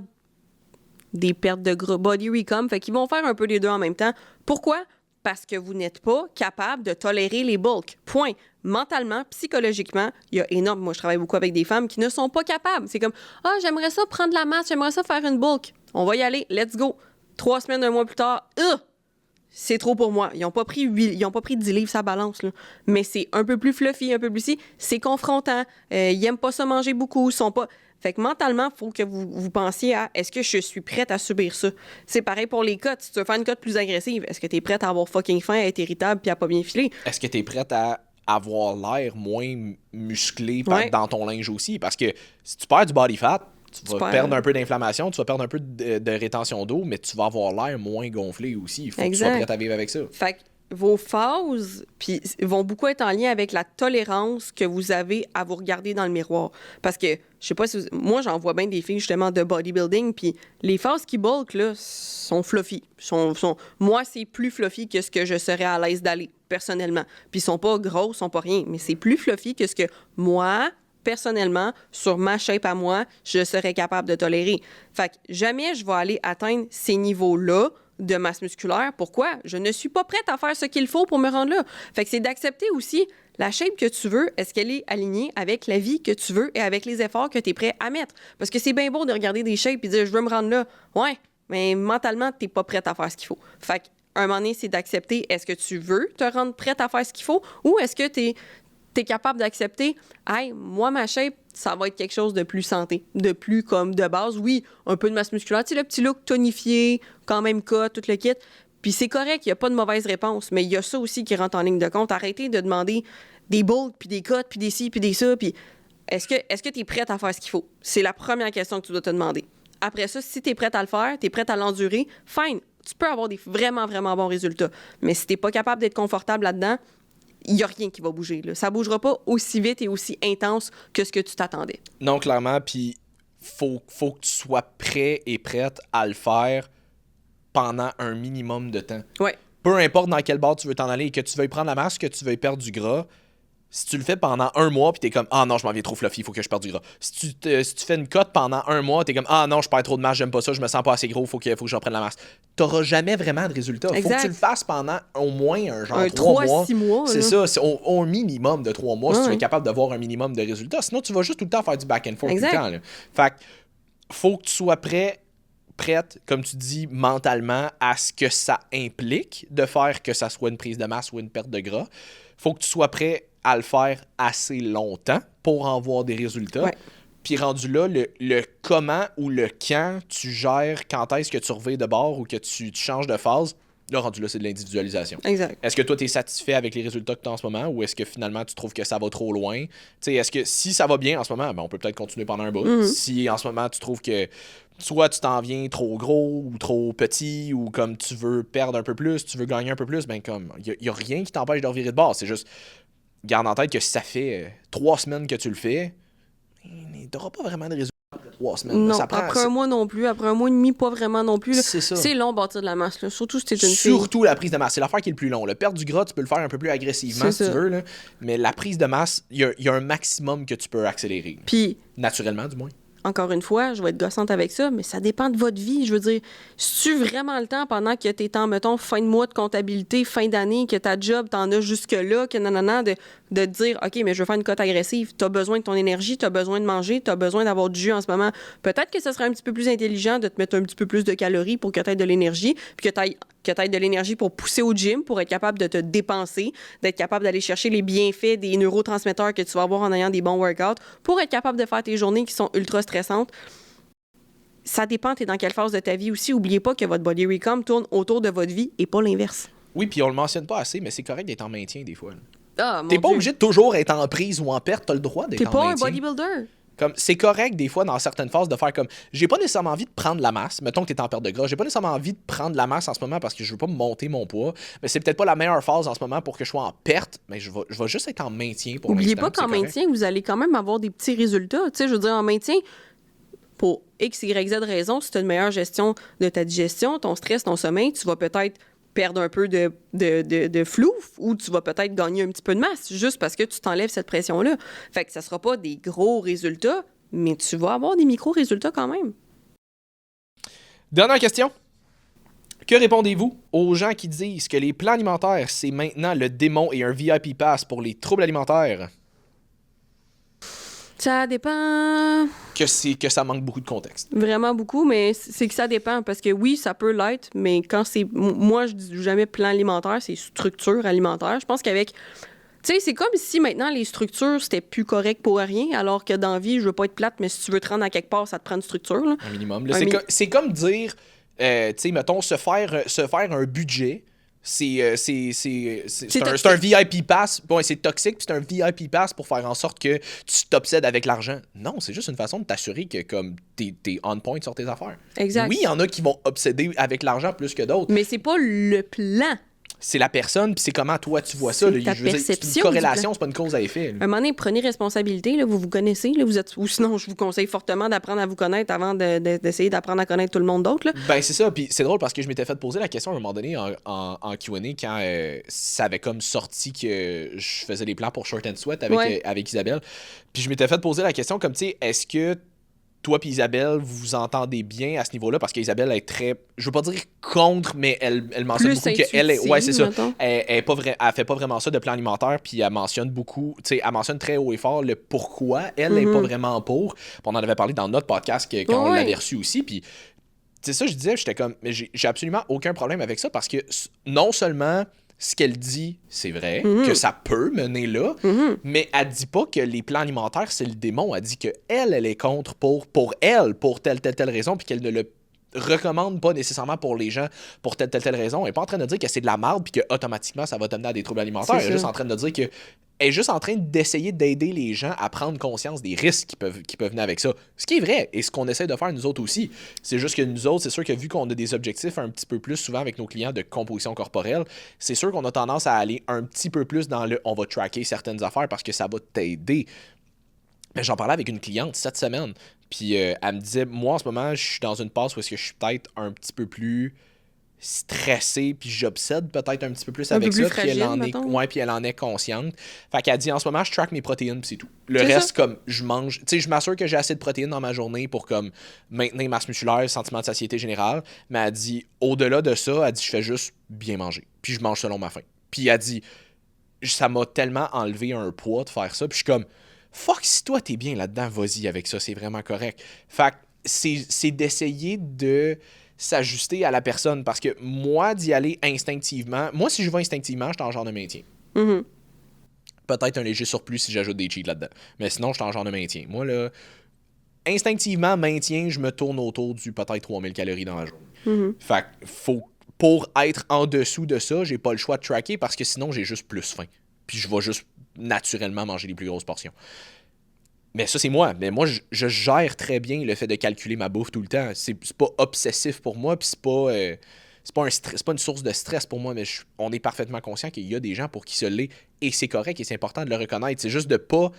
S1: des pertes de gras, body recomp, fait qu'ils vont faire un peu les deux en même temps. Pourquoi? Parce que vous n'êtes pas capable de tolérer les bulks. Point. Mentalement, psychologiquement, il y a énorme... Moi, je travaille beaucoup avec des femmes qui ne sont pas capables. C'est comme, j'aimerais ça prendre la masse, j'aimerais ça faire une bulk. On va y aller, let's go. 3 semaines, 1 mois plus tard, c'est trop pour moi. Ils n'ont pas pris 10 livres sa balance, là. Mais c'est un peu plus fluffy, un peu plus si. C'est confrontant. Ils n'aiment pas ça manger beaucoup. Ils sont pas... Fait que mentalement, il faut que vous pensiez à est-ce que je suis prête à subir ça? C'est pareil pour les cuts. Si tu veux faire une cut plus agressive, est-ce que tu es prête à avoir fucking faim, à être irritable puis à pas bien filer?
S2: Est-ce que tu es prête à avoir l'air moins musclé dans ton linge aussi? Parce que si tu perds du body fat, tu vas perdre un peu d'inflammation, tu vas perdre un peu de rétention d'eau, mais tu vas avoir l'air moins gonflé aussi. Il faut que tu sois prête à vivre avec ça.
S1: Fait que vos phases vont beaucoup être en lien avec la tolérance que vous avez à vous regarder dans le miroir. Parce que, je sais pas si moi, j'en vois bien des filles, justement, de bodybuilding, puis les phases qui bulk, là, sont fluffy. Moi, c'est plus fluffy que ce que je serais à l'aise d'aller, personnellement. Puis ils sont pas gros, ils sont pas rien, mais c'est plus fluffy que ce que moi, personnellement, sur ma shape à moi, je serais capable de tolérer. Fait que jamais je vais aller atteindre ces niveaux-là de masse musculaire. Pourquoi? Je ne suis pas prête à faire ce qu'il faut pour me rendre là. Fait que c'est d'accepter aussi la shape que tu veux, est-ce qu'elle est alignée avec la vie que tu veux et avec les efforts que tu es prêt à mettre? Parce que c'est bien beau de regarder des shapes et de dire, je veux me rendre là. Ouais, mais mentalement, tu n'es pas prête à faire ce qu'il faut. Fait qu'à un moment donné, c'est d'accepter, est-ce que tu veux te rendre prête à faire ce qu'il faut ou est-ce que tu es capable d'accepter, hey, moi, ma shape, ça va être quelque chose de plus santé, de plus comme de base. Oui, un peu de masse musculaire, tu sais, le petit look tonifié, quand même cut, tout le kit. Puis c'est correct, il n'y a pas de mauvaise réponse, mais il y a ça aussi qui rentre en ligne de compte. Arrêtez de demander des bolts, puis des cuts, puis des ci, puis des ça, puis est-ce que tu es prête à faire ce qu'il faut? C'est la première question que tu dois te demander. Après ça, si tu es prête à le faire, tu es prête à l'endurer, fine, tu peux avoir des vraiment, vraiment bons résultats. Mais si tu n'es pas capable d'être confortable là-dedans, il n'y a rien qui va bouger. Là. Ça ne bougera pas aussi vite et aussi intense que ce que tu t'attendais.
S2: Non, clairement, puis faut que tu sois prêt et prête à le faire pendant un minimum de temps.
S1: Ouais.
S2: Peu importe dans quel bord tu veux t'en aller, que tu veuilles prendre la masse, que tu veuilles perdre du gras, si tu le fais pendant un mois puis t'es comme ah non, je m'en viens trop fluffy, il faut que je perde du gras. Si tu fais une cote pendant un mois, t'es comme ah non, je perds trop de masse, j'aime pas ça, je me sens pas assez gros, faut que je reprenne la masse. T'auras jamais vraiment de résultat. Faut que tu le fasses pendant au moins un 3 mois.
S1: 6 mois.
S2: C'est ça, c'est au minimum de 3 mois si tu es
S1: Ouais.
S2: capable d'avoir un minimum de résultats. Sinon, tu vas juste tout le temps faire du back and forth tout
S1: Exact.
S2: le temps. Là. Fait que faut que tu sois prête, comme tu dis, mentalement, à ce que ça implique de faire que ça soit une prise de masse ou une perte de gras. Faut que tu sois prêt à le faire assez longtemps pour en voir des résultats.
S1: Ouais.
S2: Puis rendu là, le comment ou le quand tu gères, quand est-ce que tu reviens de bord ou que tu changes de phase, là, rendu là, c'est de l'individualisation.
S1: Exact.
S2: Est-ce que toi, tu es satisfait avec les résultats que tu as en ce moment ou est-ce que finalement, tu trouves que ça va trop loin? Tu sais, est-ce que si ça va bien en ce moment, ben, on peut peut-être continuer pendant un bout.
S1: Mhm.
S2: Si en ce moment, tu trouves que soit tu t'en viens trop gros ou trop petit ou comme tu veux perdre un peu plus, tu veux gagner un peu plus, ben comme, il n'y a rien qui t'empêche de revirer de bord. C'est juste, garde en tête que si ça fait 3 semaines que tu le fais, tu n'auras pas vraiment de résultats après 3 semaines.
S1: Non,
S2: Ça prend,
S1: après un mois non plus, après un mois et demi, pas vraiment non plus. Là.
S2: C'est ça.
S1: C'est long bâtir de la masse, là. Surtout si t'es une fille.
S2: Surtout la prise de masse. C'est l'affaire qui est le plus long. Le perdre du gras, tu peux le faire un peu plus agressivement si tu veux. Là. Mais la prise de masse, il y a un maximum que tu peux accélérer.
S1: Puis,
S2: naturellement, du moins.
S1: encore une fois, je vais être gossante avec ça, mais ça dépend de votre vie. Je veux dire, si tu vraiment le temps pendant que t'es en, mettons, fin de mois de comptabilité, fin d'année, que ta job, t'en as jusque-là, que nanana, de te dire, OK, mais je veux faire une cote agressive. T'as besoin de ton énergie, t'as besoin de manger, t'as besoin d'avoir du jus en ce moment. Peut-être que ce serait un petit peu plus intelligent de te mettre un petit peu plus de calories pour que t'aies de l'énergie, puis que t'aies de l'énergie pour pousser au gym, pour être capable de te dépenser, d'être capable d'aller chercher les bienfaits des neurotransmetteurs que tu vas avoir en ayant des bons workouts, pour être capable de faire tes journées qui sont ultra stressantes. Ça dépend, t'es dans quelle phase de ta vie aussi. Oubliez pas que votre body recom tourne autour de votre vie et pas l'inverse.
S2: Oui, puis on le mentionne pas assez, mais c'est correct d'être en maintien des fois.
S1: Ah, mon
S2: T'es pas
S1: Dieu.
S2: obligé de toujours être en prise ou en perte, t'as le droit d'être
S1: T'es
S2: en
S1: pas un
S2: maintien.
S1: bodybuilder.
S2: Comme, c'est correct des fois dans certaines phases de faire comme j'ai pas nécessairement envie de prendre la masse, mettons que t'es en perte de gras, j'ai pas nécessairement envie de prendre la masse en ce moment parce que je veux pas monter mon poids, mais c'est peut-être pas la meilleure phase en ce moment pour que je sois en perte, mais je vais juste être en maintien pour
S1: Oubliez
S2: l'instant.
S1: pas qu'en
S2: c'est correct.
S1: maintien, vous allez quand même avoir des petits résultats. Tu sais, je veux dire, en maintien, pour X, Y, Z raison, si tu as une meilleure gestion de ta digestion, ton stress, ton sommeil, tu vas peut-être perdre un peu de flou ou tu vas peut-être gagner un petit peu de masse juste parce que tu t'enlèves cette pression-là. Fait que ça sera pas des gros résultats, mais tu vas avoir des micro-résultats quand même.
S2: Dernière question. Que répondez-vous aux gens qui disent que les plans alimentaires, c'est maintenant le démon et un VIP pass pour les troubles alimentaires?
S1: Ça dépend
S2: Que ça manque beaucoup de contexte.
S1: vraiment beaucoup, mais c'est que ça dépend parce que oui, ça peut l'être, mais quand c'est... Moi, je dis jamais plan alimentaire, c'est structure alimentaire. Je pense qu'avec... Tu sais, c'est comme si maintenant les structures, c'était plus correct pour rien, alors que dans la vie, je veux pas être plate, mais si tu veux te rendre à quelque part, ça te prend une structure. Là.
S2: Un minimum. Là, c'est comme dire, tu sais, mettons, se faire un budget. C'est un VIP pass. Bon, c'est toxique, puis c'est un VIP pass pour faire en sorte que tu t'obsèdes avec l'argent. Non, c'est juste une façon de t'assurer que comme t'es on point sur tes affaires.
S1: Exact.
S2: Oui, il y en a qui vont obséder avec l'argent plus que d'autres.
S1: Mais c'est pas le plan.
S2: C'est la personne, puis c'est comment toi tu vois ça.
S1: C'est
S2: Là.
S1: ta
S2: Je veux dire, c'est
S1: perception
S2: une
S1: du
S2: corrélation, c'est pas une cause à effet. Là.
S1: À un moment donné, prenez responsabilité, là, vous vous connaissez, là, vous êtes... ou sinon, je vous conseille fortement d'apprendre à vous connaître avant d'essayer d'apprendre à connaître tout le monde d'autre. Là.
S2: Ben c'est ça, puis c'est drôle parce que je m'étais fait poser la question à un moment donné en Q&A quand ça avait comme sorti que je faisais des plans pour Short and Sweat avec Isabelle. Puis je m'étais fait poser la question comme, tu sais, est-ce que toi puis Isabelle, vous vous entendez bien à ce niveau-là, parce qu'Isabelle est très, je veux pas dire contre, mais elle mentionne
S1: Plus
S2: beaucoup qu'elle est, ouais, c'est ça,
S1: mettons.
S2: elle fait pas vraiment ça de plan alimentaire, puis elle mentionne beaucoup, tu sais, elle mentionne très haut et fort le pourquoi elle est pas vraiment pour. Puis on en avait parlé dans notre podcast quand on l'avait reçu aussi, puis c'est ça, je disais, j'étais comme, mais j'ai absolument aucun problème avec ça, parce que non seulement ce qu'elle dit, c'est vrai, que ça peut mener là, mais elle dit pas que les plans alimentaires, c'est le démon. Elle dit que elle est contre pour telle raison, puis qu'elle ne le recommande pas nécessairement pour les gens pour telle raison. Elle est pas en train de dire que c'est de la merde, puis que automatiquement ça va t'amener à des troubles alimentaires. Elle est juste en train de dire que elle est juste en train d'essayer d'aider les gens à prendre conscience des risques qui peuvent venir avec ça. Ce qui est vrai, et ce qu'on essaie de faire nous autres aussi. C'est juste que nous autres, c'est sûr que vu qu'on a des objectifs un petit peu plus souvent avec nos clients de composition corporelle, c'est sûr qu'on a tendance à aller un petit peu plus dans le « on va tracker certaines affaires parce que ça va t'aider ». Mais j'en parlais avec une cliente cette semaine, puis elle me disait « Moi, en ce moment, je suis dans une passe où est-ce que je suis peut-être un petit peu plus stressée, puis j'obsède peut-être un petit peu plus avec ça, puis elle en est consciente. Fait qu'elle dit, en ce moment, je track mes protéines, puis c'est tout. Le reste, comme, je mange, tu sais, je m'assure que j'ai assez de protéines dans ma journée pour, comme, maintenir masse musculaire, sentiment de satiété générale, mais elle dit, au-delà de ça, elle dit, je fais juste bien manger, puis je mange selon ma faim. Puis elle dit, ça m'a tellement enlevé un poids de faire ça, puis je suis comme, fuck, si toi, t'es bien là-dedans, vas-y avec ça, c'est vraiment correct. Fait que c'est d'essayer de s'ajuster à la personne, parce que moi, d'y aller instinctivement, moi, si je vais instinctivement, je suis en genre de maintien. Peut-être un léger surplus si j'ajoute des cheats là-dedans. Mais sinon, je suis en genre de maintien. Moi, là, instinctivement, maintien, je me tourne autour du peut-être 3000 calories dans la journée. Fait que pour être en dessous de ça, j'ai pas le choix de tracker, parce que sinon, j'ai juste plus faim. Puis je vais juste naturellement manger les plus grosses portions. Mais ça, c'est moi. Mais moi, je gère très bien le fait de calculer ma bouffe tout le temps. C'est pas obsessif pour moi, puis c'est pas une source de stress pour moi, mais on est parfaitement conscient qu'il y a des gens pour qui ça l'est, et c'est correct, et c'est important de le reconnaître. C'est juste de pas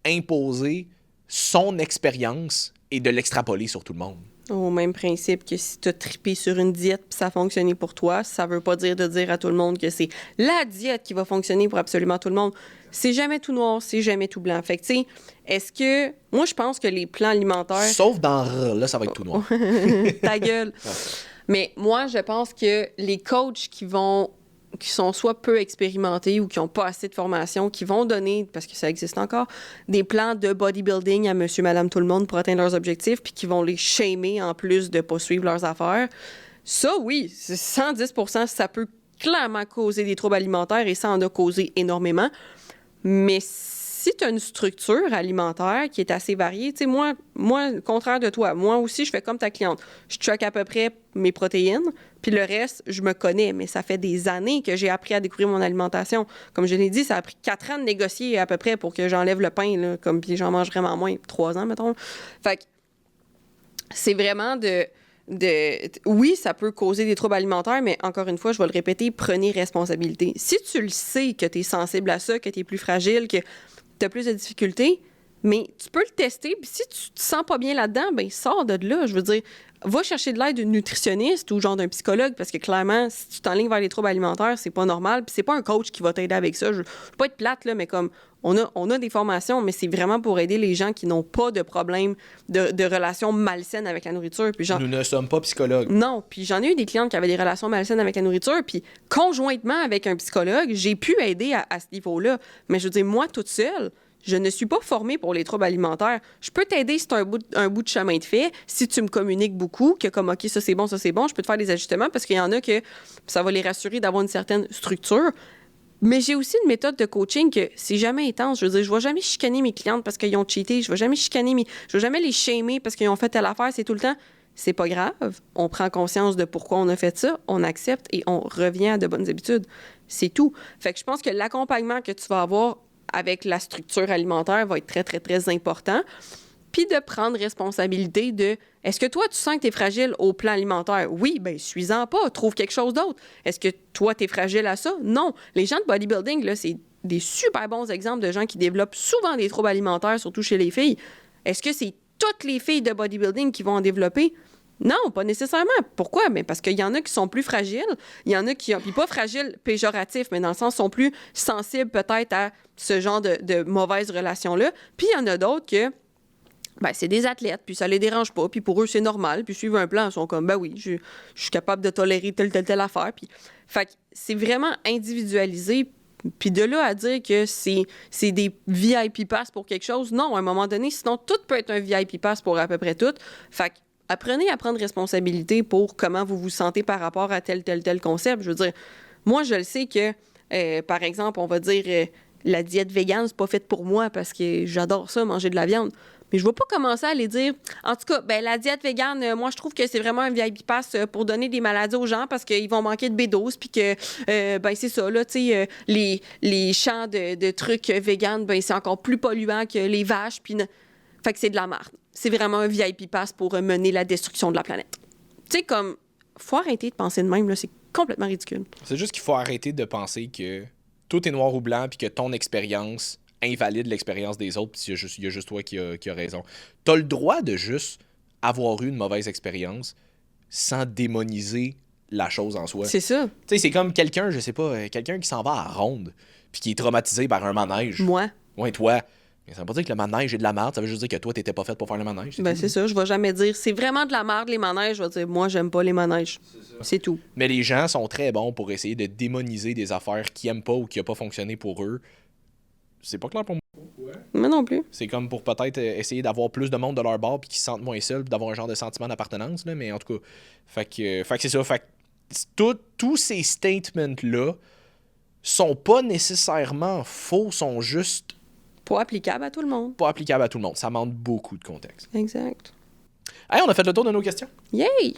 S2: imposer son expérience et de l'extrapoler sur tout le monde.
S1: Au même principe que si tu as trippé sur une diète et ça a fonctionné pour toi, ça veut pas dire de dire à tout le monde que c'est la diète qui va fonctionner pour absolument tout le monde. C'est jamais tout noir, c'est jamais tout blanc. Fait que, tu sais, est-ce que... Moi, je pense que les plans alimentaires...
S2: Sauf dans là, ça va être tout noir.
S1: Ta gueule. Mais moi, je pense que les coachs qui sont soit peu expérimentés ou qui n'ont pas assez de formation, qui vont donner, parce que ça existe encore, des plans de bodybuilding à monsieur, madame, tout le monde pour atteindre leurs objectifs, puis qui vont les shamer en plus de ne pas suivre leurs affaires. Ça, oui, 110%, ça peut clairement causer des troubles alimentaires, et ça en a causé énormément. Mais si tu as une structure alimentaire qui est assez variée, tu sais, moi, contraire de toi, moi aussi, je fais comme ta cliente. Je track à peu près mes protéines, puis le reste, je me connais. Mais ça fait des années que j'ai appris à découvrir mon alimentation. Comme je l'ai dit, ça a pris 4 ans de négocier à peu près pour que j'enlève le pain, là, puis j'en mange vraiment moins. 3 ans, mettons. Fait que c'est vraiment oui, ça peut causer des troubles alimentaires, mais encore une fois, je vais le répéter, prenez responsabilité. Si tu le sais que tu es sensible à ça, que tu es plus fragile, que tu as plus de difficultés, mais tu peux le tester, puis si tu te sens pas bien là-dedans, ben sors de là. Je veux dire, va chercher de l'aide d'une nutritionniste ou genre d'un psychologue, parce que clairement, si tu t'enlignes vers les troubles alimentaires, c'est pas normal, puis c'est pas un coach qui va t'aider avec ça. Je veux pas être plate, là, mais comme on a des formations, mais c'est vraiment pour aider les gens qui n'ont pas de problème de relations malsaines avec la nourriture. Puis
S2: Nous ne sommes pas psychologues.
S1: Non, puis j'en ai eu des clientes qui avaient des relations malsaines avec la nourriture, puis conjointement avec un psychologue, j'ai pu aider à ce niveau-là. Mais je veux dire, moi, toute seule, je ne suis pas formée pour les troubles alimentaires. Je peux t'aider si tu as un bout de chemin de fait, si tu me communiques beaucoup, que comme, OK, ça c'est bon, je peux te faire des ajustements, parce qu'il y en a que ça va les rassurer d'avoir une certaine structure. Mais j'ai aussi une méthode de coaching que c'est jamais intense. Je veux dire, je vais jamais chicaner mes clientes parce qu'ils ont cheaté. Je vais jamais je vais jamais les shamer parce qu'ils ont fait telle affaire. C'est tout le temps, c'est pas grave. On prend conscience de pourquoi on a fait ça, on accepte et on revient à de bonnes habitudes. C'est tout. Fait que je pense que l'accompagnement que tu vas avoir avec la structure alimentaire va être très, très, très important. Puis de prendre responsabilité de est-ce que toi, tu sens que tu es fragile au plan alimentaire? Oui, bien, suis-en pas, trouve quelque chose d'autre. Est-ce que toi, tu es fragile à ça? Non. Les gens de bodybuilding, là, c'est des super bons exemples de gens qui développent souvent des troubles alimentaires, surtout chez les filles. Est-ce que c'est toutes les filles de bodybuilding qui vont en développer? Non, pas nécessairement. Pourquoi? Mais parce qu'il y en a qui sont plus fragiles, il y en a qui ont, puis pas fragiles péjoratifs, mais dans le sens sont plus sensibles peut-être à ce genre de mauvaises relations-là. Puis il y en a d'autres que Ben, c'est des athlètes, puis ça les dérange pas, puis pour eux, c'est normal, puis suivre un plan, ils sont comme, ben oui, je suis capable de tolérer telle affaire, puis... Fait que c'est vraiment individualisé, puis de là à dire que c'est des VIP pass pour quelque chose, non, à un moment donné, sinon, tout peut être un VIP pass pour à peu près tout. Fait que apprenez à prendre responsabilité pour comment vous vous sentez par rapport à tel concept. Je veux dire, moi, je le sais que, par exemple, on va dire, la diète végane, c'est pas faite pour moi parce que j'adore ça, manger de la viande. Mais je ne vais pas commencer à aller dire, en tout cas, ben, la diète végane, moi, je trouve que c'est vraiment un VIP pass pour donner des maladies aux gens parce qu'ils vont manquer de B12, puis que, ben, c'est ça, là, tu sais, les champs de trucs véganes, ben, c'est encore plus polluant que les vaches, puis... Fait que c'est de la merde. C'est vraiment un VIP pass pour mener la destruction de la planète. Tu sais, comme, faut arrêter de penser de même, là, c'est complètement ridicule.
S2: C'est juste qu'il faut arrêter de penser que tout est noir ou blanc, puis que ton expérience invalide l'expérience des autres, puis il y a juste toi qui a raison. T'as le droit de juste avoir eu une mauvaise expérience sans démoniser la chose en soi.
S1: C'est ça.
S2: Tu sais, c'est comme quelqu'un, je sais pas, quelqu'un qui s'en va à ronde, puis qui est traumatisé par un manège.
S1: Moi.
S2: Ouais, toi. Mais ça veut pas dire que le manège est de la merde, ça veut juste dire que toi, t'étais pas faite pour faire le manège.
S1: Ben, c'est ça, je vais jamais dire, c'est vraiment de la merde, les manèges. Je vais dire, moi, j'aime pas les manèges. C'est tout.
S2: Mais les gens sont très bons pour essayer de démoniser des affaires qu'ils aiment pas ou qui n'ont pas fonctionné pour eux. C'est pas clair pour moi.
S1: Moi non plus.
S2: C'est comme pour peut-être essayer d'avoir plus de monde de leur bord puis qu'ils se sentent moins seuls, puis d'avoir un genre de sentiment d'appartenance, là, mais en tout cas, fait que c'est ça. Fait que tous ces statements-là sont pas nécessairement faux, sont juste
S1: Pas applicable à tout le monde.
S2: pas applicables à tout le monde. Ça manque beaucoup de contexte.
S1: Exact.
S2: Hey, on a fait le tour de nos questions.
S1: Yay!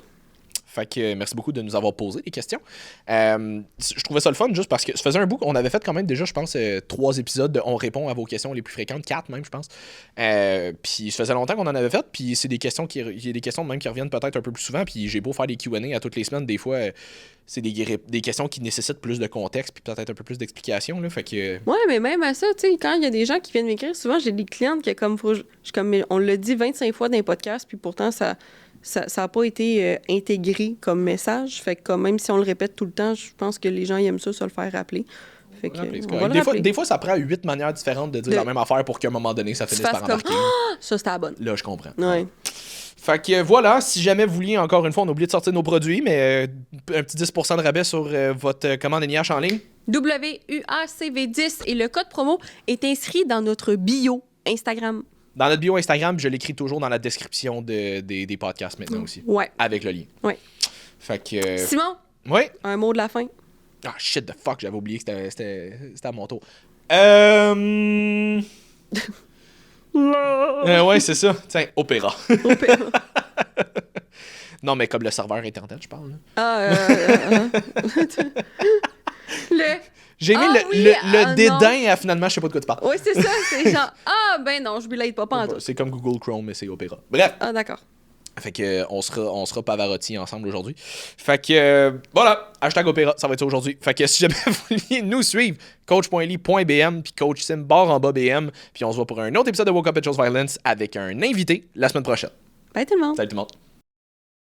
S2: Fait que merci beaucoup de nous avoir posé des questions. Je trouvais ça le fun juste parce que ça faisait un bout qu'on avait fait quand même déjà, je pense, 3 épisodes de On répond à vos questions les plus fréquentes, 4 même, je pense. Puis ça faisait longtemps qu'on en avait fait, puis c'est des questions il y a des questions même qui reviennent peut-être un peu plus souvent, puis j'ai beau faire des Q&A à toutes les semaines, des fois, c'est des questions qui nécessitent plus de contexte, puis peut-être un peu plus d'explication, là, fait que...
S1: Ouais, mais même à ça, tu sais, quand il y a des gens qui viennent m'écrire, souvent, j'ai des clientes qui, comme, comme on l'a dit 25 fois dans les podcasts, puis pourtant, ça n'a pas été intégré comme message. Fait que même si on le répète tout le temps, je pense que les gens ils aiment ça, se le faire rappeler. Fait que,
S2: des fois, ça prend 8 manières différentes de dire la même affaire pour qu'à un moment donné, ça finisse par embarquer.
S1: Comme, ah, ça, c'était la bonne.
S2: Là, je comprends.
S1: Ouais.
S2: Fait que voilà, si jamais vous vouliez, encore une fois, on a oublié de sortir nos produits, mais un petit 10% de rabais sur votre commande NIH en ligne.
S1: WUACV10 et le code promo est inscrit dans notre bio Instagram.
S2: Dans notre bio Instagram, je l'écris toujours dans la description des podcasts maintenant aussi.
S1: Ouais.
S2: Avec le lien.
S1: Ouais.
S2: Fait que...
S1: Simon,
S2: ouais.
S1: un mot de la fin.
S2: Ah, shit the fuck, j'avais oublié que c'était à mon tour. Ouais, c'est ça. Tiens, Opéra.
S1: Opéra.
S2: Non, mais comme le serveur Internet, je parle. Là. J'ai aimé le dédain à finalement, je sais pas de quoi tu parles.
S1: Oui, c'est ça. C'est genre, ben non, je ne pas en tout.
S2: C'est comme Google Chrome, mais c'est Opéra. Bref.
S1: Ah, d'accord.
S2: Fait que on sera Pavarotti ensemble aujourd'hui. Fait que voilà, #Opéra, ça va être ça aujourd'hui. Fait que si jamais vous vouliez nous suivre, coach.ly.bm puis coach Sim _BM, puis on se voit pour un autre épisode de Woke Up and Chose Violence avec un invité la semaine prochaine.
S1: Bye tout le monde.
S2: Salut tout le monde.